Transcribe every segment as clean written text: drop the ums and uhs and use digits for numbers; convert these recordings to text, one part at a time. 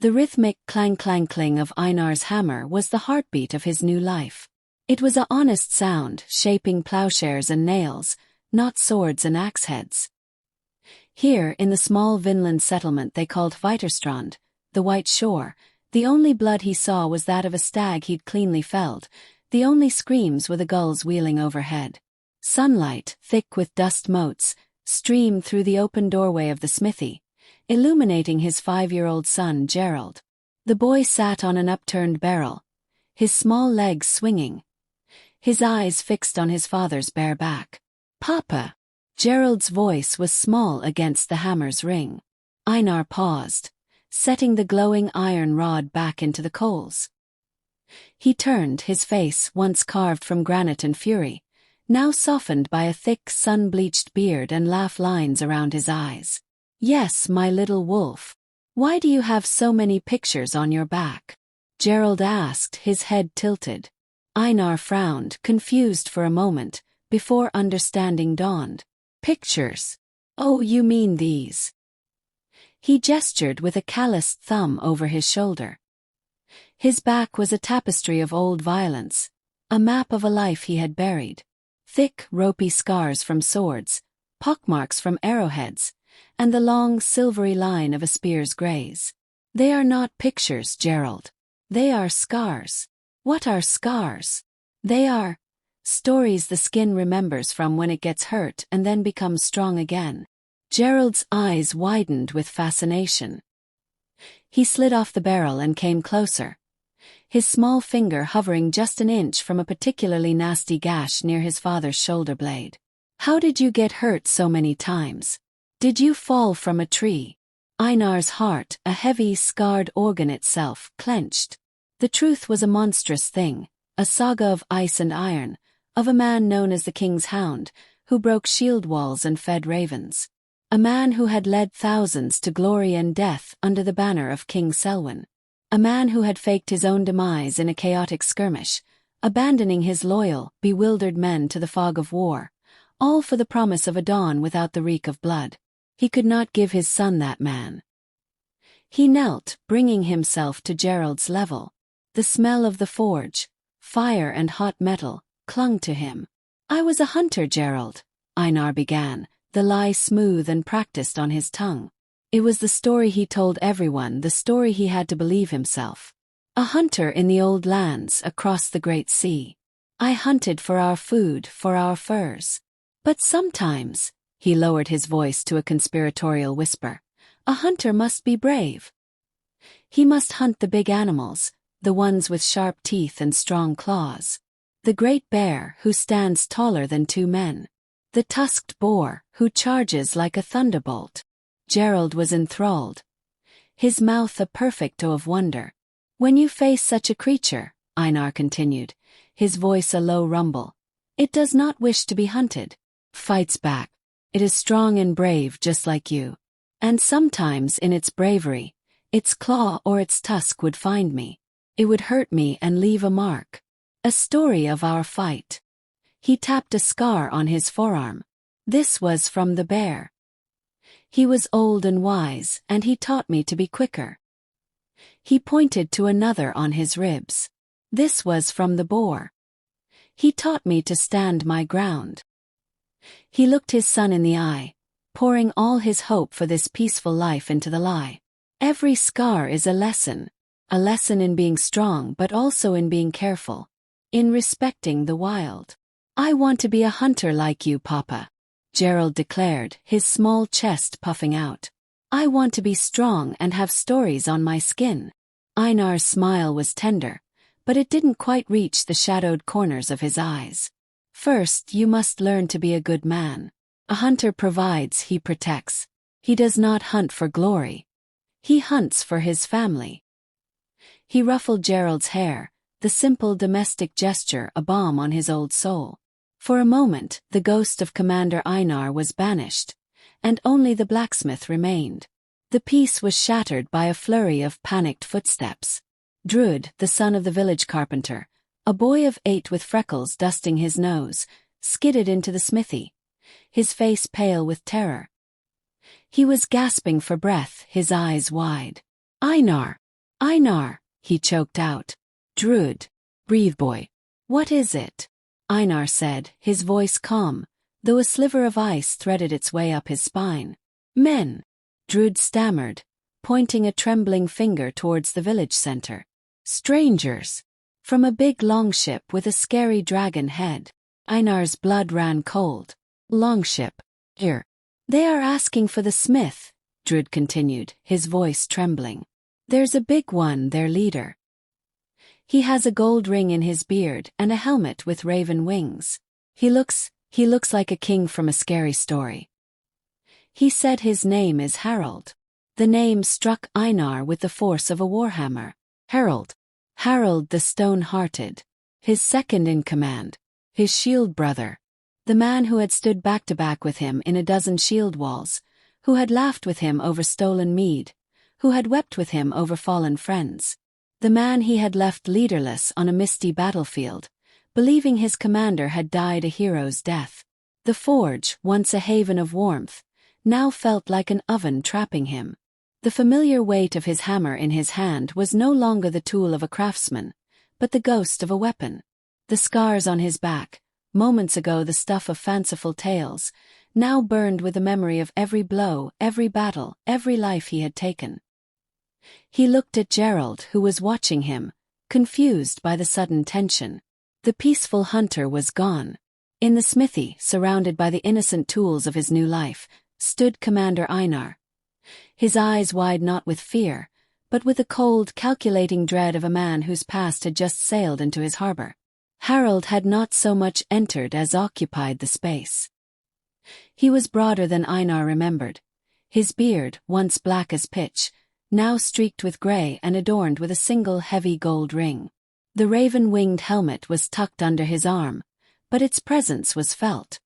The rhythmic clang-clang-cling of Einar's hammer was the heartbeat of his new life. It was a honest sound, shaping plowshares and nails, not swords and axe heads. Here, in the small Vinland settlement they called Viterstrand, the White Shore, the only blood he saw was that of a stag he'd cleanly felled, the only screams were the gulls wheeling overhead. Sunlight, thick with dust motes, streamed through the open doorway of the smithy, illuminating his 5-year-old son Gerald. The boy sat on an upturned barrel, his small legs swinging, his eyes fixed on his father's bare back. "Papa!" Gerald's voice was small against the hammer's ring. Einar paused, setting the glowing iron rod back into the coals. He turned, his face, once carved from granite and fury, now softened by a thick sun-bleached beard and laugh lines around his eyes. "Yes, my little wolf. Why do you have so many pictures on your back?" Gerald asked, his head tilted. Einar frowned, confused for a moment, before understanding dawned. "Pictures? Oh, you mean these." He gestured with a calloused thumb over his shoulder. His back was a tapestry of old violence, a map of a life he had buried. Thick, ropey scars from swords, pockmarks from arrowheads, and the long, silvery line of a spear's graze. "They are not pictures, Gerald. They are scars." "What are scars?" "They are stories the skin remembers from when it gets hurt and then becomes strong again." Gerald's eyes widened with fascination. He slid off the barrel and came closer, his small finger hovering just an inch from a particularly nasty gash near his father's shoulder blade. "How did you get hurt so many times? Did you fall from a tree?" Einar's heart, a heavy, scarred organ itself, clenched. The truth was a monstrous thing, a saga of ice and iron, of a man known as the King's Hound, who broke shield walls and fed ravens. A man who had led thousands to glory and death under the banner of King Selwyn. A man who had faked his own demise in a chaotic skirmish, abandoning his loyal, bewildered men to the fog of war, all for the promise of a dawn without the reek of blood. He could not give his son that man. He knelt, bringing himself to Gerald's level. The smell of the forge, fire and hot metal, clung to him. "I was a hunter, Gerald," Einar began, the lie smooth and practiced on his tongue. It was the story he told everyone, the story he had to believe himself. "A hunter in the old lands, across the great sea. I hunted for our food, for our furs. But sometimes," he lowered his voice to a conspiratorial whisper, "a hunter must be brave. He must hunt the big animals, the ones with sharp teeth and strong claws. The great bear who stands taller than 2 men. The tusked boar who charges like a thunderbolt." Gerald was enthralled, his mouth a perfect O of wonder. "When you face such a creature," Einar continued, his voice a low rumble, "it does not wish to be hunted. Fights back. It is strong and brave just like you. And sometimes in its bravery, its claw or its tusk would find me. It would hurt me and leave a mark. A story of our fight." He tapped a scar on his forearm. "This was from the bear. He was old and wise, and he taught me to be quicker." He pointed to another on his ribs. "This was from the boar. He taught me to stand my ground." He looked his son in the eye, pouring all his hope for this peaceful life into the lie. "Every scar is a lesson in being strong but also in being careful, in respecting the wild." "I want to be a hunter like you, Papa," Gerald declared, his small chest puffing out. "I want to be strong and have stories on my skin." Einar's smile was tender, but it didn't quite reach the shadowed corners of his eyes. "First, you must learn to be a good man. A hunter provides, he protects. He does not hunt for glory. He hunts for his family." He ruffled Gerald's hair, the simple domestic gesture a balm on his old soul. For a moment, the ghost of Commander Einar was banished, and only the blacksmith remained. The peace was shattered by a flurry of panicked footsteps. Drud, the son of the village carpenter, a boy of 8 with freckles dusting his nose, skidded into the smithy, his face pale with terror. He was gasping for breath, his eyes wide. "Einar!" Einar, he choked out. Drud. Breathe, boy. What is it? Einar said, his voice calm, though a sliver of ice threaded its way up his spine. Men. Drud stammered, pointing a trembling finger towards the village center. Strangers. From a big longship with a scary dragon head. Einar's blood ran cold. Longship. Here. They are asking for the smith, Drud continued, his voice trembling. There's a big one, their leader. He has a gold ring in his beard and a helmet with raven wings. He looks like a king from a scary story. He said his name is Gerald. The name struck Einar with the force of a warhammer. Gerald. Gerald the stone-hearted. His second in command. His shield brother. The man who had stood back to back with him in a dozen shield walls, who had laughed with him over stolen mead, who had wept with him over fallen friends. The man he had left leaderless on a misty battlefield, believing his commander had died a hero's death. The forge, once a haven of warmth, now felt like an oven trapping him. The familiar weight of his hammer in his hand was no longer the tool of a craftsman, but the ghost of a weapon. The scars on his back, moments ago the stuff of fanciful tales, now burned with the memory of every blow, every battle, every life he had taken. He looked at Gerald, who was watching him, confused by the sudden tension. The peaceful hunter was gone. In the smithy, surrounded by the innocent tools of his new life, stood Commander Einar. His eyes wide not with fear, but with the cold, calculating dread of a man whose past had just sailed into his harbor. Gerald had not so much entered as occupied the space. He was broader than Einar remembered. His beard, once black as pitch, now streaked with gray and adorned with a single heavy gold ring. The raven-winged helmet was tucked under his arm, but its presence was felt.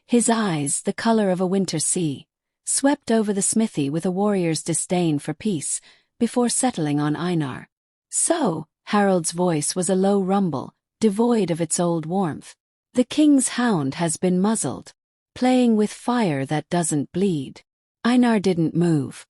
His eyes, the color of a winter sea, swept over the smithy with a warrior's disdain for peace, before settling on Einar. So, Harold's voice was a low rumble, devoid of its old warmth. The king's hound has been muzzled, playing with fire that doesn't bleed. Einar didn't move.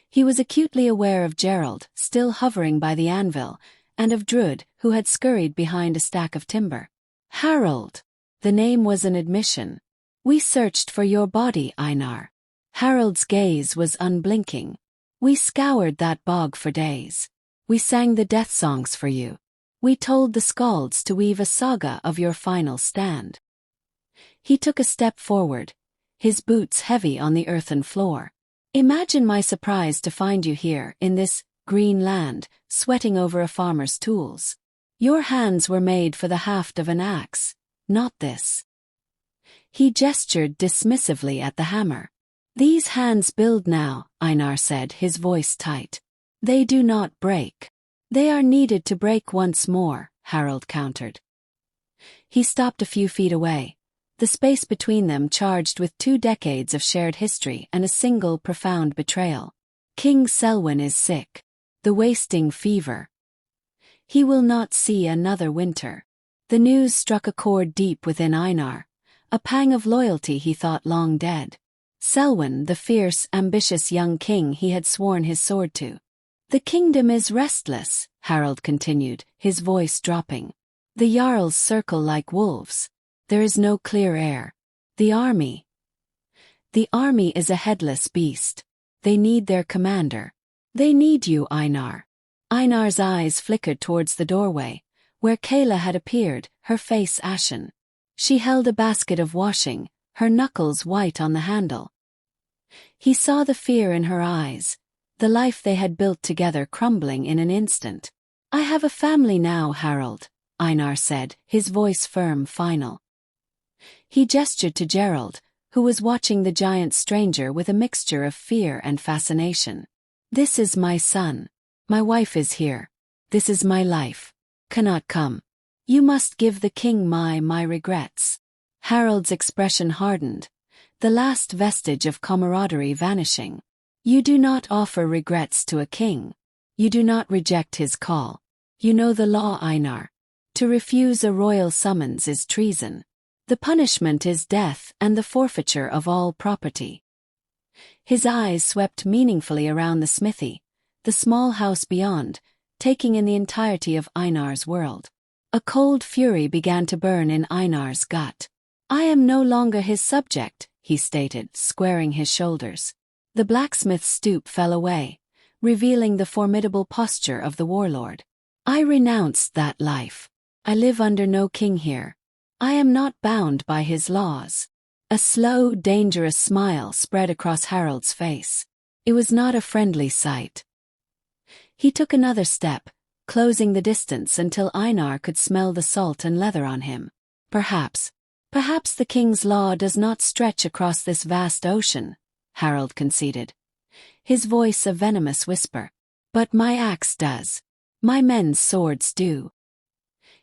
He was acutely aware of Gerald, still hovering by the anvil, and of Drud, who had scurried behind a stack of timber. Harold. The name was an admission. We searched for your body, Einar. Harold's gaze was unblinking. We scoured that bog for days. We sang the death songs for you. We told the skalds to weave a saga of your final stand. He took a step forward, his boots heavy on the earthen floor. Imagine my surprise to find you here, in this green land, sweating over a farmer's tools. Your hands were made for the haft of an axe, not this. He gestured dismissively at the hammer. These hands build now, Einar said, his voice tight. They do not break. They are needed to break once more, Harold countered. He stopped a few feet away, the space between them charged with 2 decades of shared history and a single profound betrayal. King Selwyn is sick. The wasting fever. He will not see another winter. The news struck a chord deep within Einar, a pang of loyalty he thought long dead. Selwyn, the fierce, ambitious young king he had sworn his sword to. The kingdom is restless, Harold continued, his voice dropping. The jarls circle like wolves. There is no clear air. The army is a headless beast. They need their commander. They need you, Einar. Einar's eyes flickered towards the doorway, where Kayla had appeared, her face ashen. She held a basket of washing, her knuckles white on the handle. He saw the fear in her eyes, the life they had built together crumbling in an instant. I have a family now, Harold, Einar said, his voice firm, final. He gestured to Gerald, who was watching the giant stranger with a mixture of fear and fascination. This is my son. My wife is here. This is my life. Cannot come. You must give the king my regrets. Harold's expression hardened, the last vestige of camaraderie vanishing. You do not offer regrets to a king. You do not reject his call. You know the law, Einar. To refuse a royal summons is treason. The punishment is death and the forfeiture of all property. His eyes swept meaningfully around the smithy, the small house beyond, taking in the entirety of Einar's world. A cold fury began to burn in Einar's gut. "I am no longer his subject," he stated, squaring his shoulders. The blacksmith's stoop fell away, revealing the formidable posture of the warlord. "I renounced that life. I live under no king here. I am not bound by his laws." A slow, dangerous smile spread across Harold's face. It was not a friendly sight. He took another step, closing the distance until Einar could smell the salt and leather on him. Perhaps the king's law does not stretch across this vast ocean," Harold conceded, his voice a venomous whisper. "But my axe does. My men's swords do."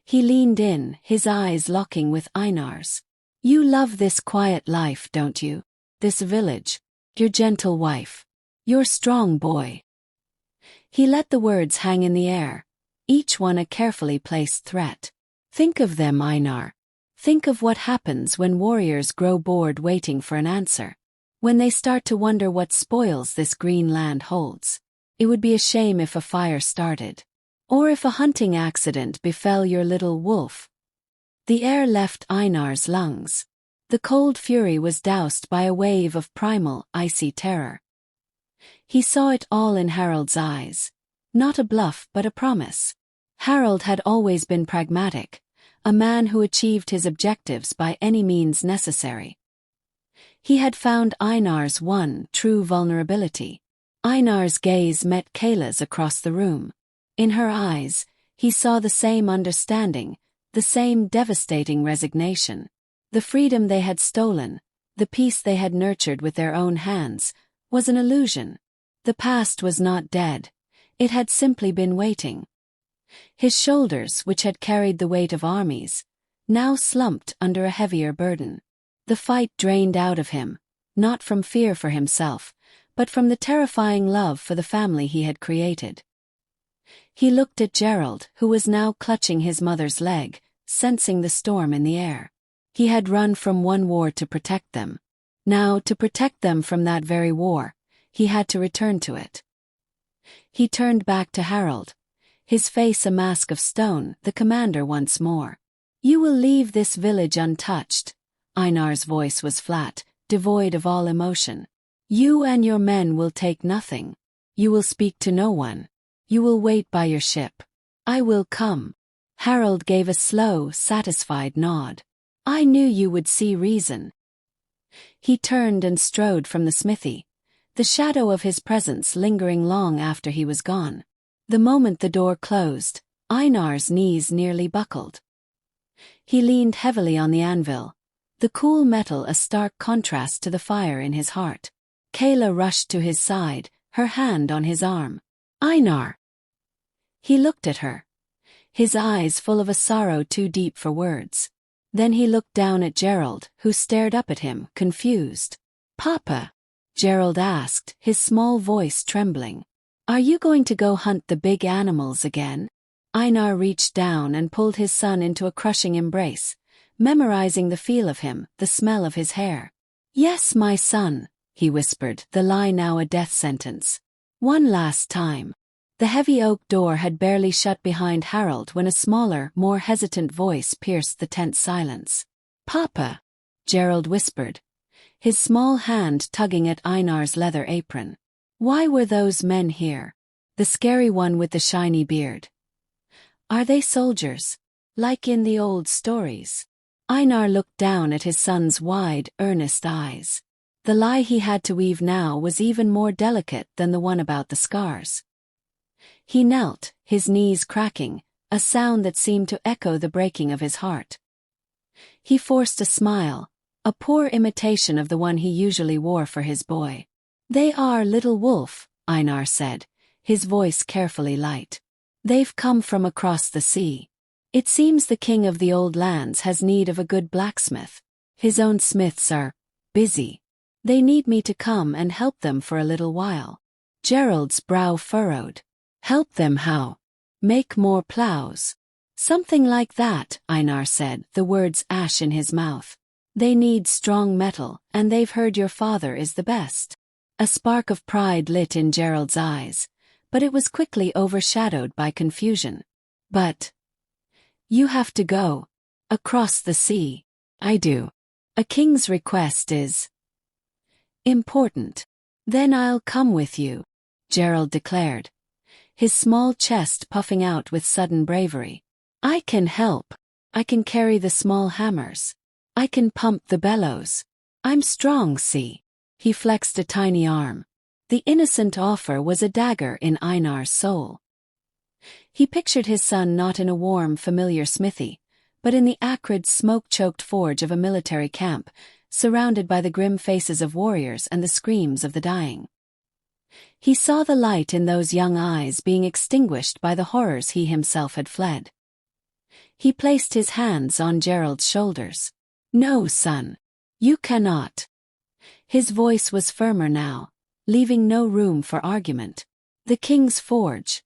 He leaned in, his eyes locking with Einar's. "You love this quiet life, don't you? This village, your gentle wife, your strong boy." He let the words hang in the air, each one a carefully placed threat. "Think of them, Einar. Think of what happens when warriors grow bored waiting for an answer. When they start to wonder what spoils this green land holds. It would be a shame if a fire started. Or if a hunting accident befell your little wolf." The air left Einar's lungs. The cold fury was doused by a wave of primal, icy terror. He saw it all in Harold's eyes. Not a bluff but a promise. Harold had always been pragmatic, a man who achieved his objectives by any means necessary. He had found Einar's one true vulnerability. Einar's gaze met Kayla's across the room. In her eyes, he saw the same understanding, the same devastating resignation. The freedom they had stolen, the peace they had nurtured with their own hands, was an illusion. The past was not dead. It had simply been waiting. His shoulders, which had carried the weight of armies, now slumped under a heavier burden. The fight drained out of him, not from fear for himself, but from the terrifying love for the family he had created. He looked at Gerald, who was now clutching his mother's leg, sensing the storm in the air. He had run from one war to protect them. Now, to protect them from that very war, he had to return to it. He turned back to Harold, his face a mask of stone, the commander once more. "You will leave this village untouched." Einar's voice was flat, devoid of all emotion. "You and your men will take nothing. You will speak to no one. You will wait by your ship. I will come." Harold gave a slow, satisfied nod. "I knew you would see reason." He turned and strode from the smithy, the shadow of his presence lingering long after he was gone. The moment the door closed, Einar's knees nearly buckled. He leaned heavily on the anvil, the cool metal a stark contrast to the fire in his heart. Kayla rushed to his side, her hand on his arm. "Einar!" He looked at her, his eyes full of a sorrow too deep for words. Then he looked down at Gerald, who stared up at him, confused. "Papa?" Gerald asked, his small voice trembling. "Are you going to go hunt the big animals again?" Einar reached down and pulled his son into a crushing embrace, memorizing the feel of him, the smell of his hair. "Yes, my son," he whispered, the lie now a death sentence. "One last time." The heavy oak door had barely shut behind Harold when a smaller, more hesitant voice pierced the tense silence. "Papa," Gerald whispered, his small hand tugging at Einar's leather apron. "Why were those men here? The scary one with the shiny beard. Are they soldiers? Like in the old stories?" Einar looked down at his son's wide, earnest eyes. The lie he had to weave now was even more delicate than the one about the scars. He knelt, his knees cracking, a sound that seemed to echo the breaking of his heart. He forced a smile, a poor imitation of the one he usually wore for his boy. "They are, little wolf," Einar said, his voice carefully light. "They've come from across the sea. It seems the king of the old lands has need of a good blacksmith. His own smiths are busy. They need me to come and help them for a little while." Gerald's brow furrowed. "Help them how? Make more plows?" "Something like that," Einar said, the words ash in his mouth. "They need strong metal, and they've heard your father is the best." A spark of pride lit in Gerald's eyes, but it was quickly overshadowed by confusion. But you have to go across the sea. I do. A king's request is important. Then I'll come with you, Gerald declared, his small chest puffing out with sudden bravery. I can help. I can carry the small hammers. I can pump the bellows. I'm strong, see. He flexed a tiny arm. The innocent offer was a dagger in Einar's soul. He pictured his son not in a warm, familiar smithy, but in the acrid, smoke-choked forge of a military camp, surrounded by the grim faces of warriors and the screams of the dying. He saw the light in those young eyes being extinguished by the horrors he himself had fled. He placed his hands on Gerald's shoulders. No, son. You cannot. His voice was firmer now, leaving no room for argument. The king's forge.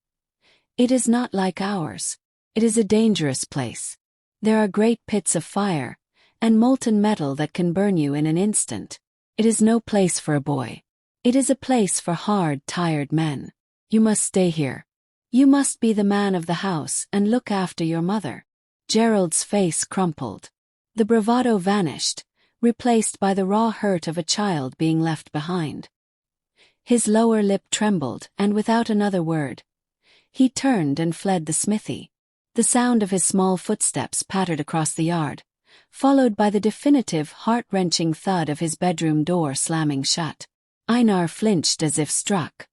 It is not like ours. It is a dangerous place. There are great pits of fire, and molten metal that can burn you in an instant. It is no place for a boy. It is a place for hard, tired men. You must stay here. You must be the man of the house and look after your mother. Gerald's face crumpled. The bravado vanished, replaced by the raw hurt of a child being left behind. His lower lip trembled, and without another word, he turned and fled the smithy. The sound of his small footsteps pattered across the yard, followed by the definitive, heart-wrenching thud of his bedroom door slamming shut. Einar flinched as if struck.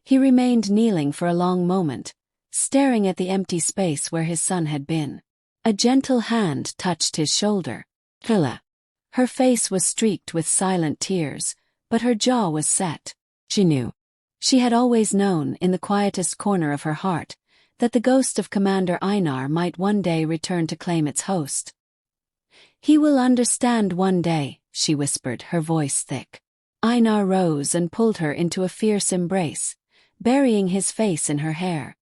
He remained kneeling for a long moment, staring at the empty space where his son had been. A gentle hand touched his shoulder. Helga. Her face was streaked with silent tears, but her jaw was set. She knew. She had always known, in the quietest corner of her heart, that the ghost of Commander Einar might one day return to claim its host. He will understand one day, she whispered, her voice thick. Einar rose and pulled her into a fierce embrace, burying his face in her hair.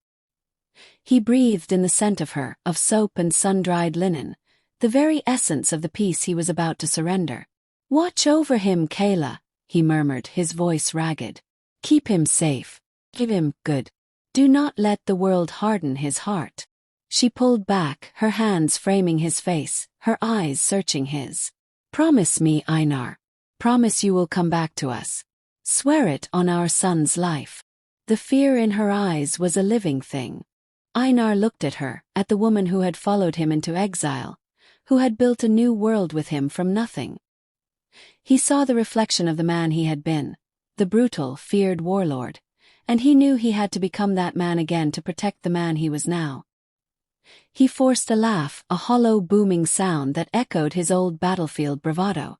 He breathed in the scent of her, of soap and sun-dried linen, the very essence of the peace he was about to surrender. Watch over him, Kayla, he murmured, his voice ragged. Keep him safe. Give him good. Do not let the world harden his heart. She pulled back, her hands framing his face, her eyes searching his. Promise me, Einar. Promise you will come back to us. Swear it on our son's life. The fear in her eyes was a living thing. Einar looked at her, at the woman who had followed him into exile, who had built a new world with him from nothing. He saw the reflection of the man he had been, the brutal, feared warlord, and he knew he had to become that man again to protect the man he was now. He forced a laugh, a hollow, booming sound that echoed his old battlefield bravado.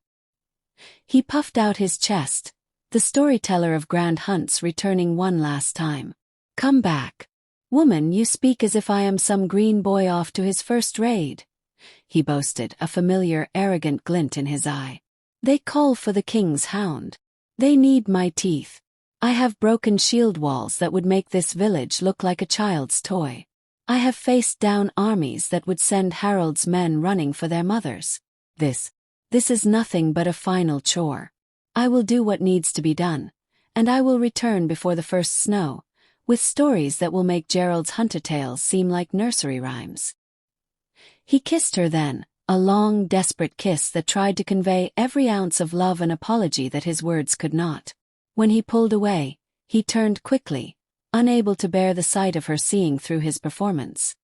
He puffed out his chest, the storyteller of grand hunts returning one last time. Come back. Woman, you speak as if I am some green boy off to his first raid, he boasted, a familiar, arrogant glint in his eye. They call for the king's hound. They need my teeth. I have broken shield walls that would make this village look like a child's toy. I have faced down armies that would send Harold's men running for their mothers. This is nothing but a final chore. I will do what needs to be done, and I will return before the first snow, with stories that will make Gerald's hunter tales seem like nursery rhymes. He kissed her then, a long, desperate kiss that tried to convey every ounce of love and apology that his words could not. When he pulled away, he turned quickly, unable to bear the sight of her seeing through his performance.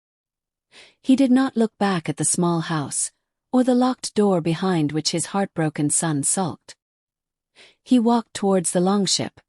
He did not look back at the small house, or the locked door behind which his heartbroken son sulked. He walked towards the longship,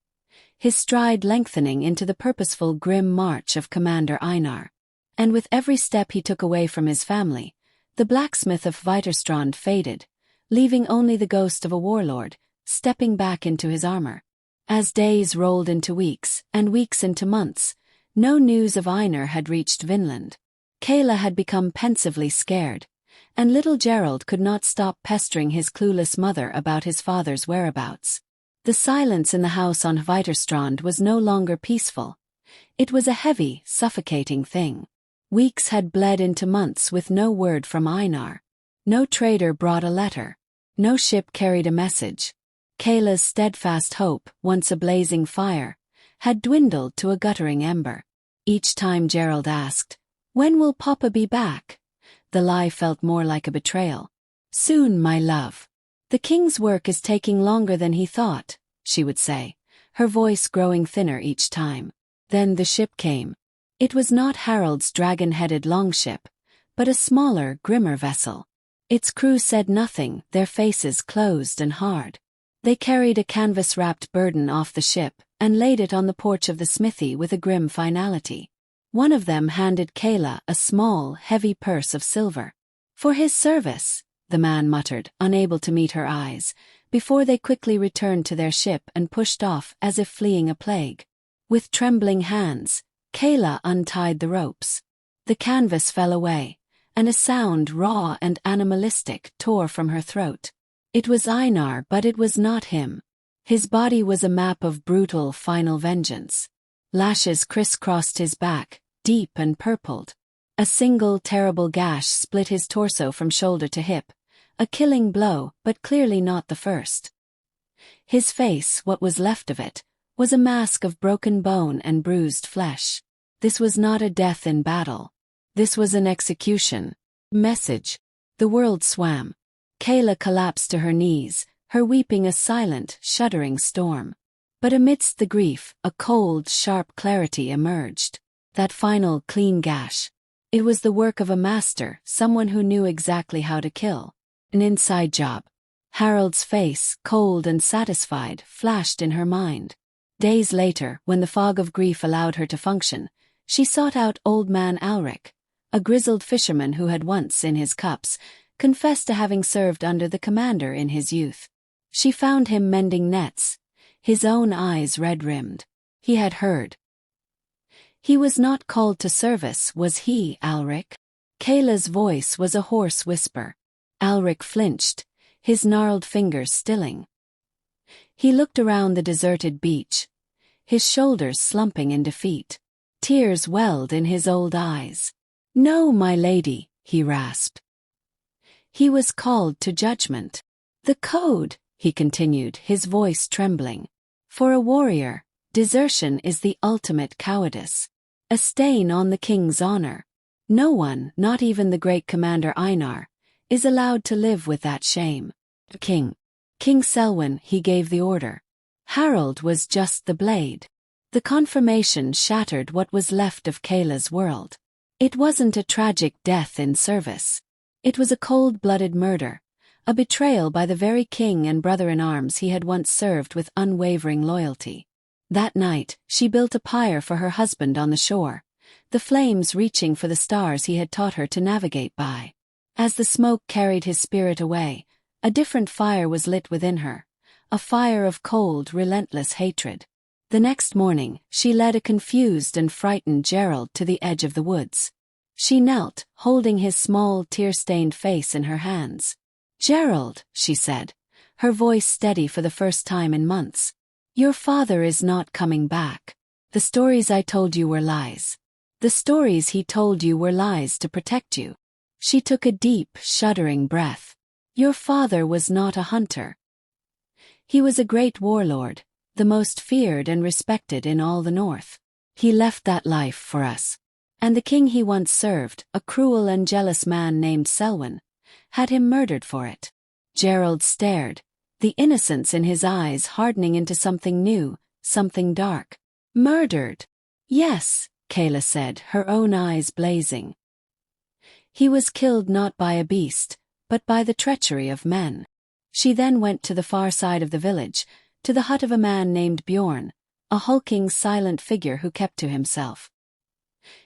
his stride lengthening into the purposeful, grim march of Commander Einar. And with every step he took away from his family, the blacksmith of Viterstrand faded, leaving only the ghost of a warlord, stepping back into his armor. As days rolled into weeks, and weeks into months, no news of Einar had reached Vinland. Kayla had become pensively scared, and little Gerald could not stop pestering his clueless mother about his father's whereabouts. The silence in the house on Viterstrand was no longer peaceful. It was a heavy, suffocating thing. Weeks had bled into months with no word from Einar. No trader brought a letter. No ship carried a message. Kayla's steadfast hope, once a blazing fire, had dwindled to a guttering ember. Each time Gerald asked, "When will Papa be back?" the lie felt more like a betrayal. "Soon, my love. The king's work is taking longer than he thought," she would say, her voice growing thinner each time. Then the ship came. It was not Harold's dragon-headed longship, but a smaller, grimmer vessel. Its crew said nothing, their faces closed and hard. They carried a canvas-wrapped burden off the ship and laid it on the porch of the smithy with a grim finality. One of them handed Kayla a small, heavy purse of silver. "For his service," the man muttered, unable to meet her eyes, before they quickly returned to their ship and pushed off as if fleeing a plague. With trembling hands, Kayla untied the ropes. The canvas fell away, and a sound raw and animalistic tore from her throat. It was Einar, but it was not him. His body was a map of brutal, final vengeance. Lashes crisscrossed his back, deep and purpled. A single terrible gash split his torso from shoulder to hip, a killing blow, but clearly not the first. His face, what was left of it, was a mask of broken bone and bruised flesh. This was not a death in battle. This was an execution. Message. The world swam. Kayla collapsed to her knees, her weeping a silent, shuddering storm. But amidst the grief, a cold, sharp clarity emerged. That final, clean gash. It was the work of a master, someone who knew exactly how to kill. An inside job. Harold's face, cold and satisfied, flashed in her mind. Days later, when the fog of grief allowed her to function, she sought out old man Alric, a grizzled fisherman who had once, in his cups, confessed to having served under the commander in his youth. She found him mending nets, his own eyes red-rimmed. He had heard. He was not called to service, was he, Alric? Kayla's voice was a hoarse whisper. Alric flinched, his gnarled fingers stilling. He looked around the deserted beach, his shoulders slumping in defeat. Tears welled in his old eyes. "No, my lady," he rasped. He was called to judgment. "The code," he continued, his voice trembling. "For a warrior, desertion is the ultimate cowardice. A stain on the king's honor. No one, not even the great commander Einar, is allowed to live with that shame." King Selwyn, he gave the order. Harold was just the blade. The confirmation shattered what was left of Kayla's world. It wasn't a tragic death in service. It was a cold-blooded murder, a betrayal by the very king and brother-in-arms he had once served with unwavering loyalty. That night, she built a pyre for her husband on the shore, the flames reaching for the stars he had taught her to navigate by. As the smoke carried his spirit away, a different fire was lit within her, a fire of cold, relentless hatred. The next morning, she led a confused and frightened Gerald to the edge of the woods. She knelt, holding his small, tear-stained face in her hands. "Gerald," she said, her voice steady for the first time in months, "your father is not coming back. The stories I told you were lies. The stories he told you were lies to protect you." She took a deep, shuddering breath. "Your father was not a hunter. He was a great warlord, the most feared and respected in all the North. He left that life for us. And the king he once served, a cruel and jealous man named Selwyn, had him murdered for it." Gerald stared, the innocence in his eyes hardening into something new, something dark. "Murdered?" "Yes," Kayla said, her own eyes blazing. "He was killed not by a beast, but by the treachery of men." She then went to the far side of the village, to the hut of a man named Bjorn, a hulking, silent figure who kept to himself.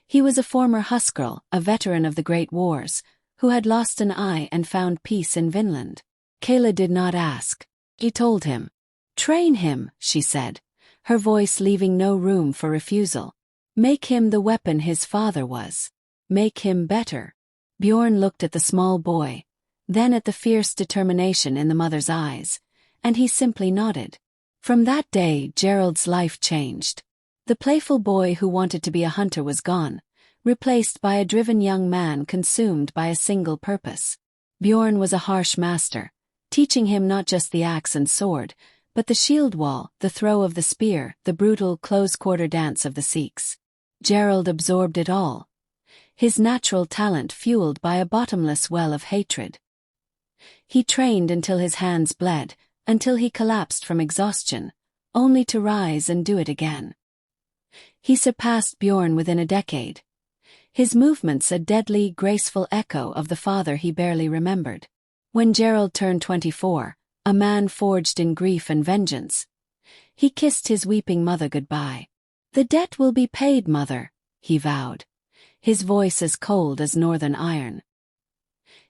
He was a former Huskarl, a veteran of the Great Wars, who had lost an eye and found peace in Vinland. Kayla did not ask. He told him. "Train him," she said, her voice leaving no room for refusal. "Make him the weapon his father was. Make him better." Bjorn looked at the small boy, then at the fierce determination in the mother's eyes, and he simply nodded. From that day, Gerald's life changed. The playful boy who wanted to be a hunter was gone, replaced by a driven young man consumed by a single purpose. Bjorn was a harsh master, teaching him not just the axe and sword, But the shield wall, the throw of the spear, the brutal close-quarter dance of the Sikhs. Gerald absorbed it all. His natural talent fueled by a bottomless well of hatred. He trained until his hands bled, until he collapsed from exhaustion, only to rise and do it again. He surpassed Bjorn within a decade. His movements a deadly, graceful echo of the father he barely remembered. When Gerald turned 24, a man forged in grief and vengeance, he kissed his weeping mother goodbye. "The debt will be paid, mother," he vowed, his voice as cold as northern iron.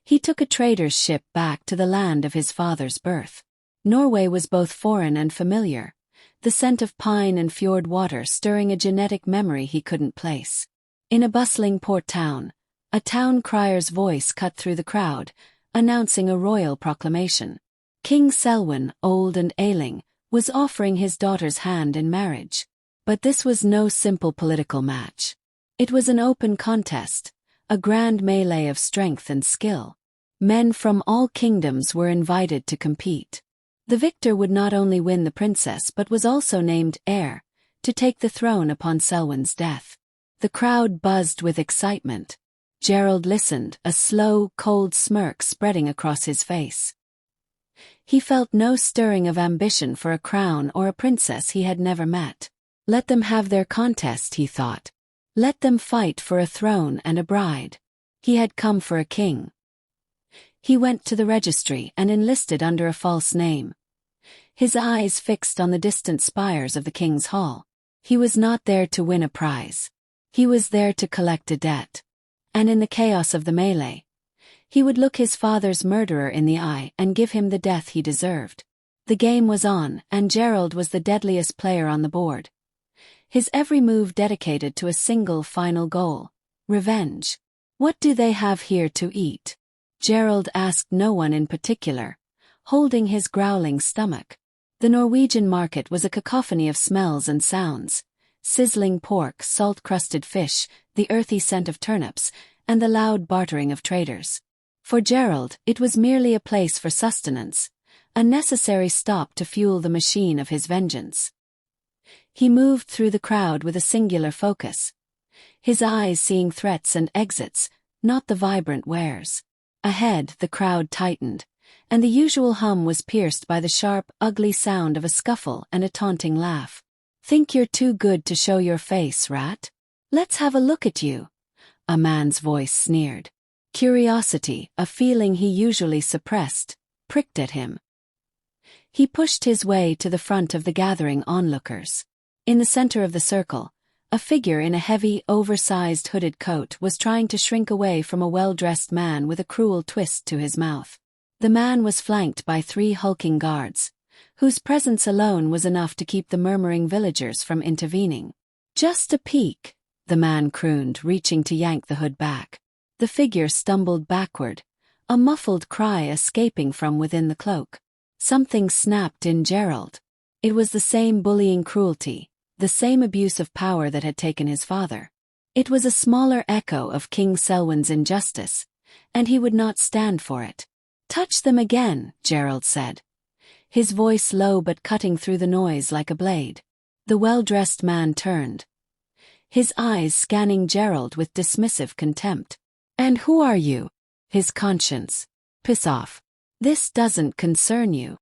He took a trader's ship back to the land of his father's birth. Norway was both foreign and familiar, the scent of pine and fjord water stirring a genetic memory he couldn't place. In a bustling port town, a town crier's voice cut through the crowd, announcing a royal proclamation. King Selwyn, old and ailing, was offering his daughter's hand in marriage. But this was no simple political match. It was an open contest, a grand melee of strength and skill. Men from all kingdoms were invited to compete. The victor would not only win the princess but was also named heir, to take the throne upon Selwyn's death. The crowd buzzed with excitement. Gerald listened, a slow, cold smirk spreading across his face. He felt no stirring of ambition for a crown or a princess he had never met. Let them have their contest, he thought. Let them fight for a throne and a bride. He had come for a king. He went to the registry and enlisted under a false name. His eyes fixed on the distant spires of the king's hall. He was not there to win a prize. He was there to collect a debt. And in the chaos of the melee, he would look his father's murderer in the eye and give him the death he deserved. The game was on, and Gerald was the deadliest player on the board. His every move dedicated to a single final goal: revenge. "What do they have here to eat?" Gerald asked no one in particular, holding his growling stomach. The Norwegian market was a cacophony of smells and sounds: sizzling pork, salt-crusted fish, the earthy scent of turnips, and the loud bartering of traders. For Gerald, it was merely a place for sustenance, a necessary stop to fuel the machine of his vengeance. He moved through the crowd with a singular focus, his eyes seeing threats and exits, not the vibrant wares. Ahead, the crowd tightened, and the usual hum was pierced by the sharp, ugly sound of a scuffle and a taunting laugh. "Think you're too good to show your face, rat? Let's have a look at you," a man's voice sneered. Curiosity, a feeling he usually suppressed, pricked at him. He pushed his way to the front of the gathering onlookers. In the center of the circle, a figure in a heavy, oversized hooded coat was trying to shrink away from a well-dressed man with a cruel twist to his mouth. The man was flanked by 3 hulking guards, whose presence alone was enough to keep the murmuring villagers from intervening. "Just a peek," the man crooned, reaching to yank the hood back. The figure stumbled backward, a muffled cry escaping from within the cloak. Something snapped in Gerald. It was the same bullying cruelty, the same abuse of power that had taken his father. It was a smaller echo of King Selwyn's injustice, and he would not stand for it. "Touch them again," Gerald said, his voice low but cutting through the noise like a blade. The well-dressed man turned, his eyes scanning Gerald with dismissive contempt. "And who are you?" His conscience. "Piss off. This doesn't concern you."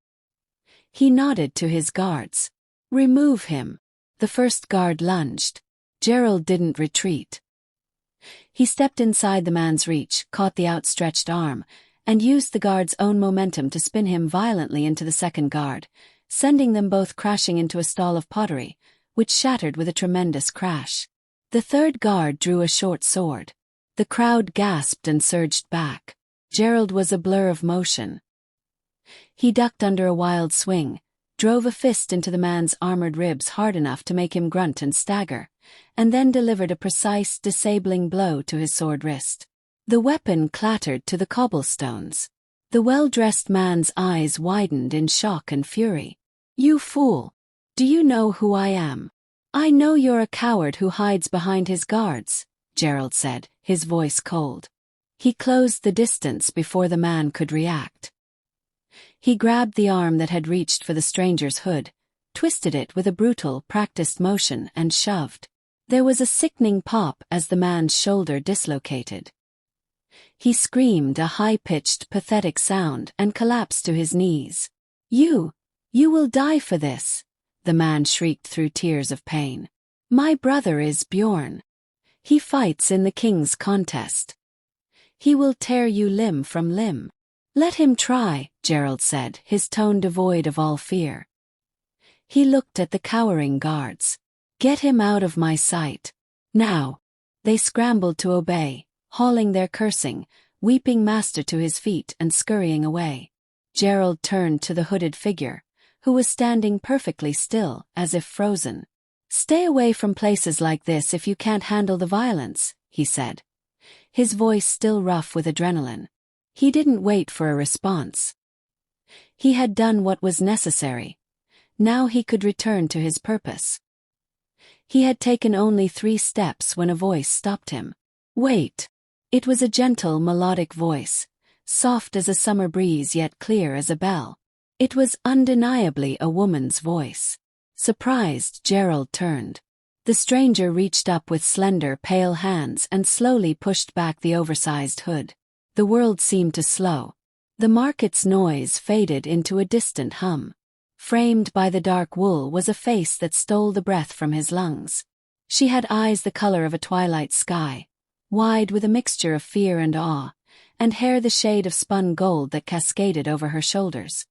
He nodded to his guards. "Remove him." The first guard lunged. Gerald didn't retreat. He stepped inside the man's reach, caught the outstretched arm, and used the guard's own momentum to spin him violently into the second guard, sending them both crashing into a stall of pottery, which shattered with a tremendous crash. The third guard drew a short sword. The crowd gasped and surged back. Gerald was a blur of motion. He ducked under a wild swing, drove a fist into the man's armored ribs hard enough to make him grunt and stagger, and then delivered a precise, disabling blow to his sword wrist. The weapon clattered to the cobblestones. The well-dressed man's eyes widened in shock and fury. "You fool! Do you know who I am?" "I know you're a coward who hides behind his guards," Gerald said, his voice cold. He closed the distance before the man could react. He grabbed the arm that had reached for the stranger's hood, twisted it with a brutal, practiced motion and shoved. There was a sickening pop as the man's shoulder dislocated. He screamed a high-pitched, pathetic sound and collapsed to his knees. You will die for this," the man shrieked through tears of pain. "My brother is Bjorn. He fights in the king's contest. He will tear you limb from limb." "Let him try," Gerald said, his tone devoid of all fear. He looked at the cowering guards. "Get him out of my sight. Now." They scrambled to obey, hauling their cursing, weeping master to his feet and scurrying away. Gerald turned to the hooded figure, who was standing perfectly still, as if frozen. "Stay away from places like this if you can't handle the violence," he said, his voice still rough with adrenaline. He didn't wait for a response. He had done what was necessary. Now he could return to his purpose. He had taken only 3 steps when a voice stopped him. "Wait." It was a gentle, melodic voice, soft as a summer breeze yet clear as a bell. It was undeniably a woman's voice. Surprised, Gerald turned. The stranger reached up with slender, pale hands and slowly pushed back the oversized hood. The world seemed to slow. The market's noise faded into a distant hum. Framed by the dark wool was a face that stole the breath from his lungs. She had eyes the color of a twilight sky, wide with a mixture of fear and awe, and hair the shade of spun gold that cascaded over her shoulders.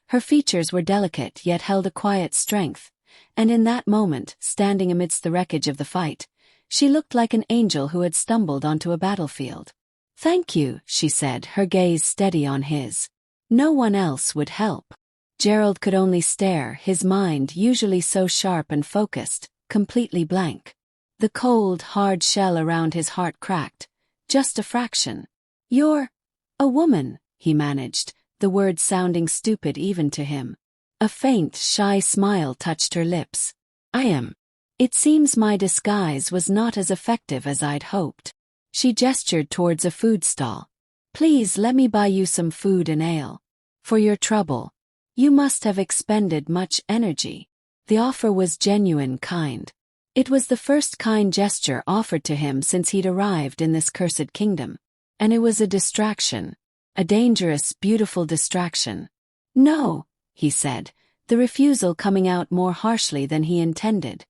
Her features were delicate yet held a quiet strength, and in that moment, standing amidst the wreckage of the fight, she looked like an angel who had stumbled onto a battlefield. "Thank you," she said, her gaze steady on his. No one else would help. Gerald could only stare, his mind, usually so sharp and focused, completely blank. The cold, hard shell around his heart cracked, just a fraction. "You're a woman," he managed, the words sounding stupid even to him. A faint, shy smile touched her lips. "I am. It seems my disguise was not as effective as I'd hoped." She gestured towards a food stall. "Please let me buy you some food and ale. For your trouble. You must have expended much energy." The offer was genuine, kind. It was the first kind gesture offered to him since he'd arrived in this cursed kingdom. And it was a distraction. A dangerous, beautiful distraction. "No," he said, the refusal coming out more harshly than he intended.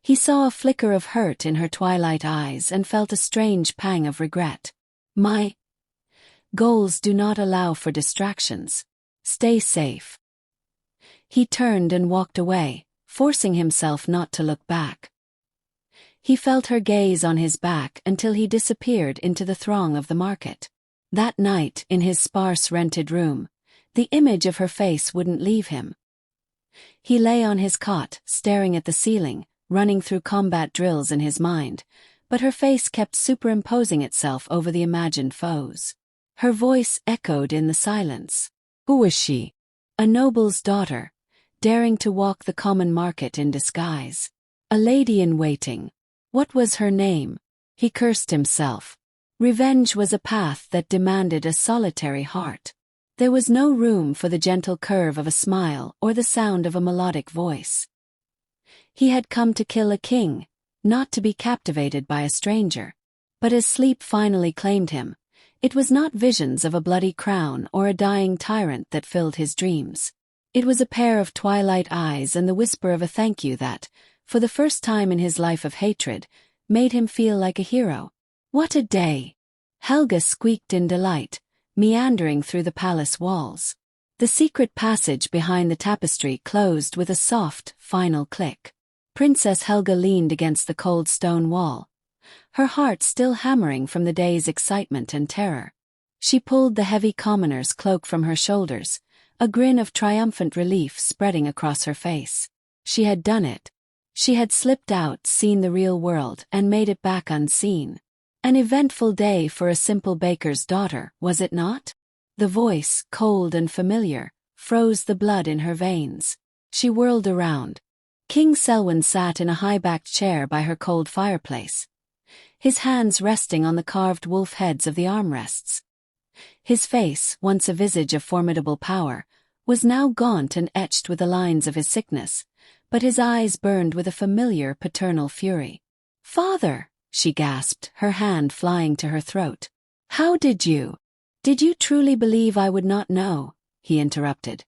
He saw a flicker of hurt in her twilight eyes and felt a strange pang of regret. "My goals do not allow for distractions. Stay safe." He turned and walked away, forcing himself not to look back. He felt her gaze on his back until he disappeared into the throng of the market. That night, in his sparse rented room, the image of her face wouldn't leave him. He lay on his cot, staring at the ceiling, running through combat drills in his mind, but her face kept superimposing itself over the imagined foes. Her voice echoed in the silence. Who was she? A noble's daughter, daring to walk the common market in disguise. A lady in waiting. What was her name? He cursed himself. Revenge was a path that demanded a solitary heart. There was no room for the gentle curve of a smile or the sound of a melodic voice. He had come to kill a king, not to be captivated by a stranger. But as sleep finally claimed him, it was not visions of a bloody crown or a dying tyrant that filled his dreams. It was a pair of twilight eyes and the whisper of a thank you that, for the first time in his life of hatred, made him feel like a hero. What a day! Helga squeaked in delight, meandering through the palace walls. The secret passage behind the tapestry closed with a soft, final click. Princess Helga leaned against the cold stone wall, her heart still hammering from the day's excitement and terror. She pulled the heavy commoner's cloak from her shoulders, a grin of triumphant relief spreading across her face. She had done it. She had slipped out, seen the real world, and made it back unseen. An eventful day for a simple baker's daughter, was it not? The voice, cold and familiar, froze the blood in her veins. She whirled around. King Selwyn sat in a high-backed chair by her cold fireplace, his hands resting on the carved wolf heads of the armrests. His face, once a visage of formidable power, was now gaunt and etched with the lines of his sickness, but his eyes burned with a familiar paternal fury. "Father!" she gasped, her hand flying to her throat. "How did you? Did you truly believe I would not know?" he interrupted,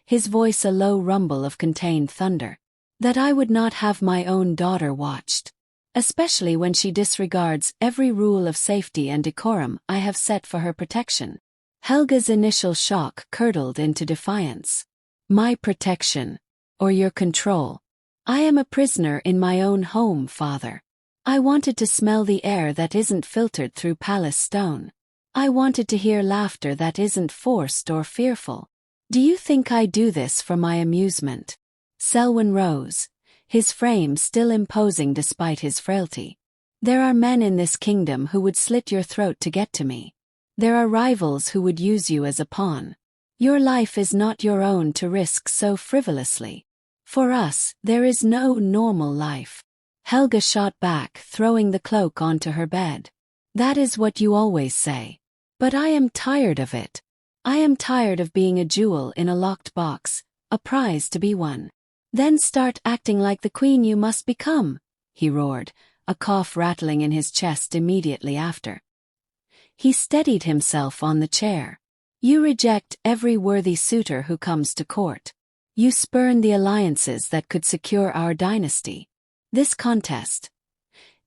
his voice a low rumble of contained thunder. "That I would not have my own daughter watched, especially when she disregards every rule of safety and decorum I have set for her protection." Helga's initial shock curdled into defiance. "My protection? Or your control? I am a prisoner in my own home, father. I wanted to smell the air that isn't filtered through palace stone. I wanted to hear laughter that isn't forced or fearful. Do you think I do this for my amusement?" Selwyn rose, his frame still imposing despite his frailty. "There are men in this kingdom who would slit your throat to get to me. There are rivals who would use you as a pawn. Your life is not your own to risk so frivolously. For us, there is no normal life." Helga shot back, throwing the cloak onto her bed. "That is what you always say. But I am tired of it. I am tired of being a jewel in a locked box, a prize to be won. Then start acting like the queen you must become," he roared, a cough rattling in his chest immediately after. He steadied himself on the chair. "You reject every worthy suitor who comes to court. You spurn the alliances that could secure our dynasty. This contest.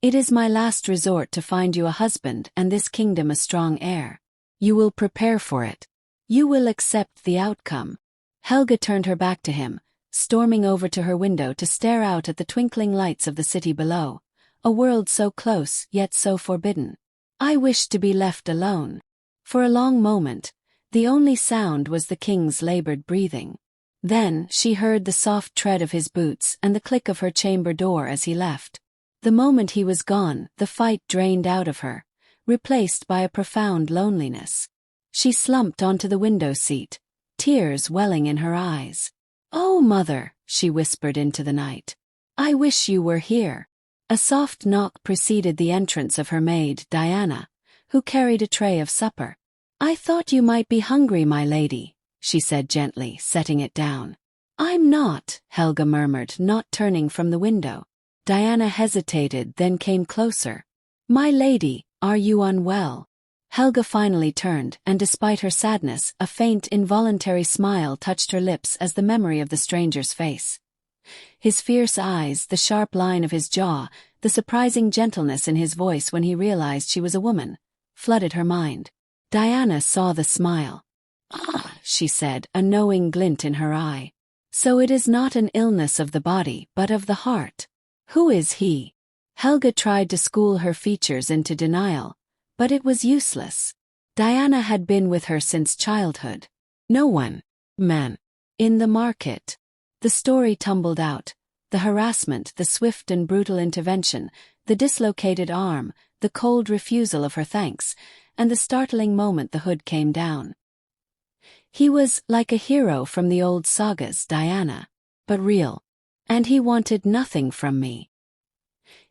It is my last resort to find you a husband and this kingdom a strong heir. You will prepare for it. You will accept the outcome." Helga turned her back to him, storming over to her window to stare out at the twinkling lights of the city below, a world so close yet so forbidden. "I wished to be left alone." For a long moment, the only sound was the king's labored breathing. Then she heard the soft tread of his boots and the click of her chamber door as he left. The moment he was gone, the fight drained out of her, replaced by a profound loneliness. She slumped onto the window seat, tears welling in her eyes. "Oh, mother," she whispered into the night. "I wish you were here." A soft knock preceded the entrance of her maid, Diana, who carried a tray of supper. "I thought you might be hungry, my lady," she said gently, setting it down. "I'm not," Helga murmured, not turning from the window. Diana hesitated, then came closer. "My lady, are you unwell?" Helga finally turned, and despite her sadness, a faint, involuntary smile touched her lips as the memory of the stranger's face. His fierce eyes, the sharp line of his jaw, the surprising gentleness in his voice when he realized she was a woman, flooded her mind. Diana saw the smile. "Ah," she said, a knowing glint in her eye. "So it is not an illness of the body, but of the heart. Who is he?" Helga tried to school her features into denial, but it was useless. Diana had been with her since childhood. "No one. Man. In the market." The story tumbled out. The harassment, the swift and brutal intervention, the dislocated arm, the cold refusal of her thanks, and the startling moment the hood came down. He was like a hero from the old sagas, Diana, but real. And he wanted nothing from me.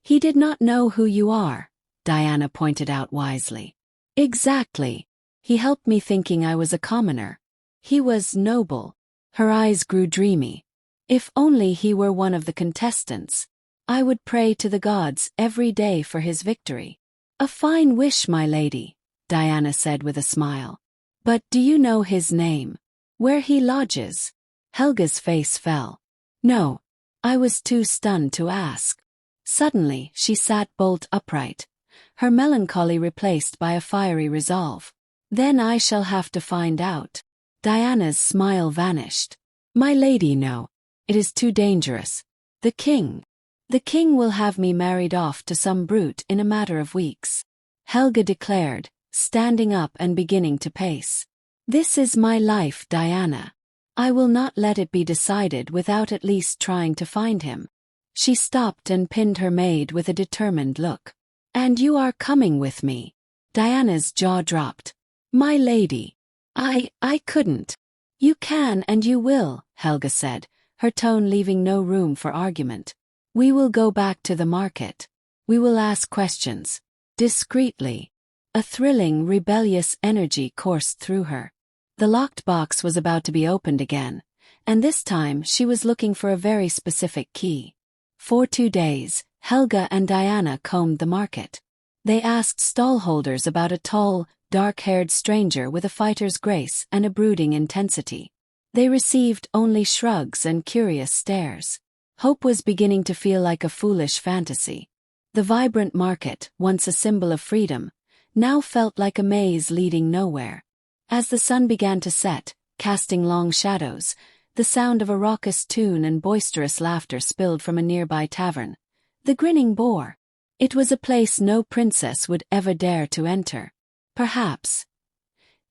"He did not know who you are," Diana pointed out wisely. "Exactly. He helped me thinking I was a commoner. He was noble." Her eyes grew dreamy. "If only he were one of the contestants. I would pray to the gods every day for his victory." "A fine wish, my lady," Diana said with a smile. "But do you know his name? Where he lodges?" Helga's face fell. "No. I was too stunned to ask." Suddenly, she sat bolt upright, her melancholy replaced by a fiery resolve. "Then I shall have to find out." Diana's smile vanished. "My lady, no. It is too dangerous. The king will have me married off to some brute in a matter of weeks," Helga declared, standing up and beginning to pace. "This is my life, Diana. I will not let it be decided without at least trying to find him." She stopped and pinned her maid with a determined look. "And you are coming with me?" Diana's jaw dropped. "My lady, I couldn't." "You can and you will," Helga said, her tone leaving no room for argument. "We will go back to the market. We will ask questions. Discreetly. A thrilling, rebellious energy coursed through her. The locked box was about to be opened again, and this time she was looking for a very specific key. For 2 days, Helga and Diana combed the market. They asked stallholders about a tall, dark-haired stranger with a fighter's grace and a brooding intensity. They received only shrugs and curious stares. Hope was beginning to feel like a foolish fantasy. The vibrant market, once a symbol of freedom, now felt like a maze leading nowhere. As the sun began to set, casting long shadows, the sound of a raucous tune and boisterous laughter spilled from a nearby tavern. The Grinning Boar. It was a place no princess would ever dare to enter. Perhaps.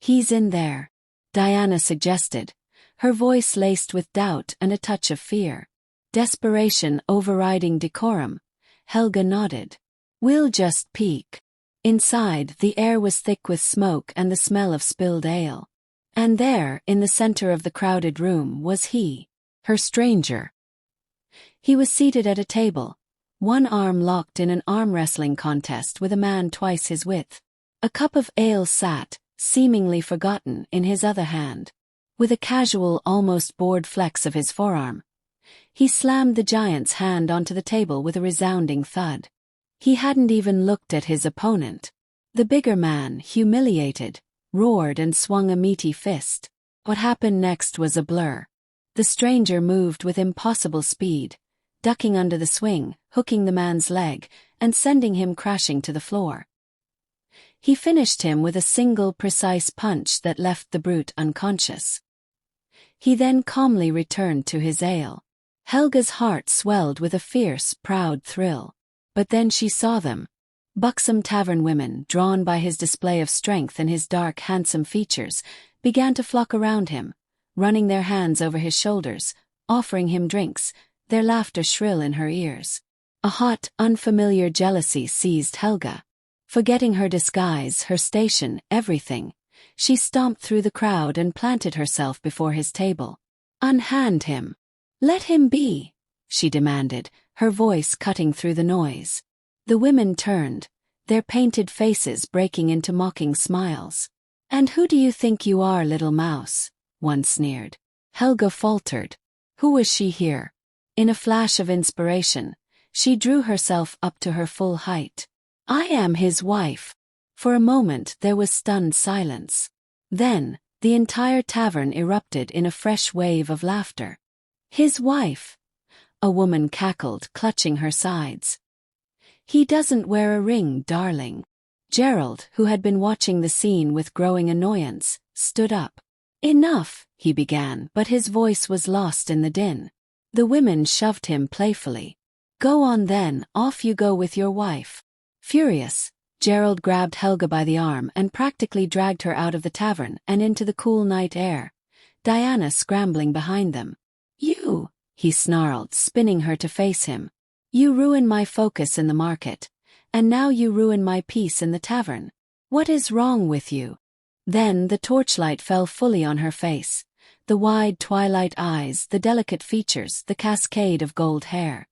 "He's in there," Diana suggested, her voice laced with doubt and a touch of fear. Desperation overriding decorum, Helga nodded. "We'll just peek." Inside, the air was thick with smoke and the smell of spilled ale. And there, in the center of the crowded room, was he, her stranger. He was seated at a table, one arm locked in an arm-wrestling contest with a man twice his width. A cup of ale sat, seemingly forgotten, in his other hand. With a casual, almost bored flex of his forearm, he slammed the giant's hand onto the table with a resounding thud. He hadn't even looked at his opponent. The bigger man, humiliated, roared and swung a meaty fist. What happened next was a blur. The stranger moved with impossible speed, ducking under the swing, hooking the man's leg, and sending him crashing to the floor. He finished him with a single precise punch that left the brute unconscious. He then calmly returned to his ale. Helga's heart swelled with a fierce, proud thrill. But then she saw them. Buxom tavern women, drawn by his display of strength and his dark, handsome features, began to flock around him, running their hands over his shoulders, offering him drinks, their laughter shrill in her ears. A hot, unfamiliar jealousy seized Helga. Forgetting her disguise, her station, everything, she stomped through the crowd and planted herself before his table. "Unhand him. Let him be," she demanded, her voice cutting through the noise. The women turned, their painted faces breaking into mocking smiles. "And who do you think you are, little mouse?" one sneered. Helga faltered. Who was she here? In a flash of inspiration, she drew herself up to her full height. "I am his wife." For a moment there was stunned silence. Then, the entire tavern erupted in a fresh wave of laughter. "His wife?" A woman cackled, clutching her sides. "He doesn't wear a ring, darling." Gerald, who had been watching the scene with growing annoyance, stood up. "Enough," he began, but his voice was lost in the din. The women shoved him playfully. "Go on then, off you go with your wife." Furious, Gerald grabbed Helga by the arm and practically dragged her out of the tavern and into the cool night air, Diana scrambling behind them. "You," he snarled, spinning her to face him. "You ruin my focus in the market, and now you ruin my peace in the tavern. What is wrong with you?" Then the torchlight fell fully on her face, the wide twilight eyes, the delicate features, the cascade of gold hair.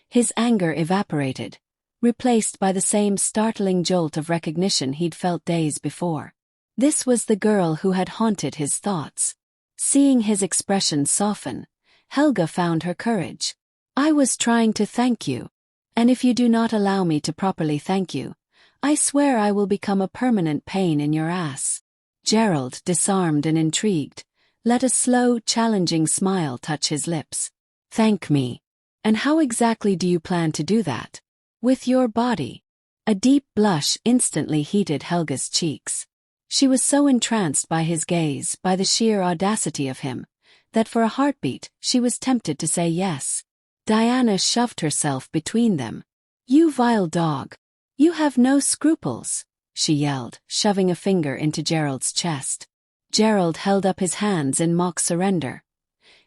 His anger evaporated, replaced by the same startling jolt of recognition he'd felt days before. This was the girl who had haunted his thoughts. Seeing his expression soften, Helga found her courage. "I was trying to thank you. And if you do not allow me to properly thank you, I swear I will become a permanent pain in your ass." Gerald, disarmed and intrigued, let a slow, challenging smile touch his lips. "Thank me. And how exactly do you plan to do that?" "With your body." A deep blush instantly heated Helga's cheeks. She was so entranced by his gaze, by the sheer audacity of him, that for a heartbeat she was tempted to say yes. Diana shoved herself between them. "You vile dog. You have no scruples," she yelled, shoving a finger into Gerald's chest. Gerald held up his hands in mock surrender,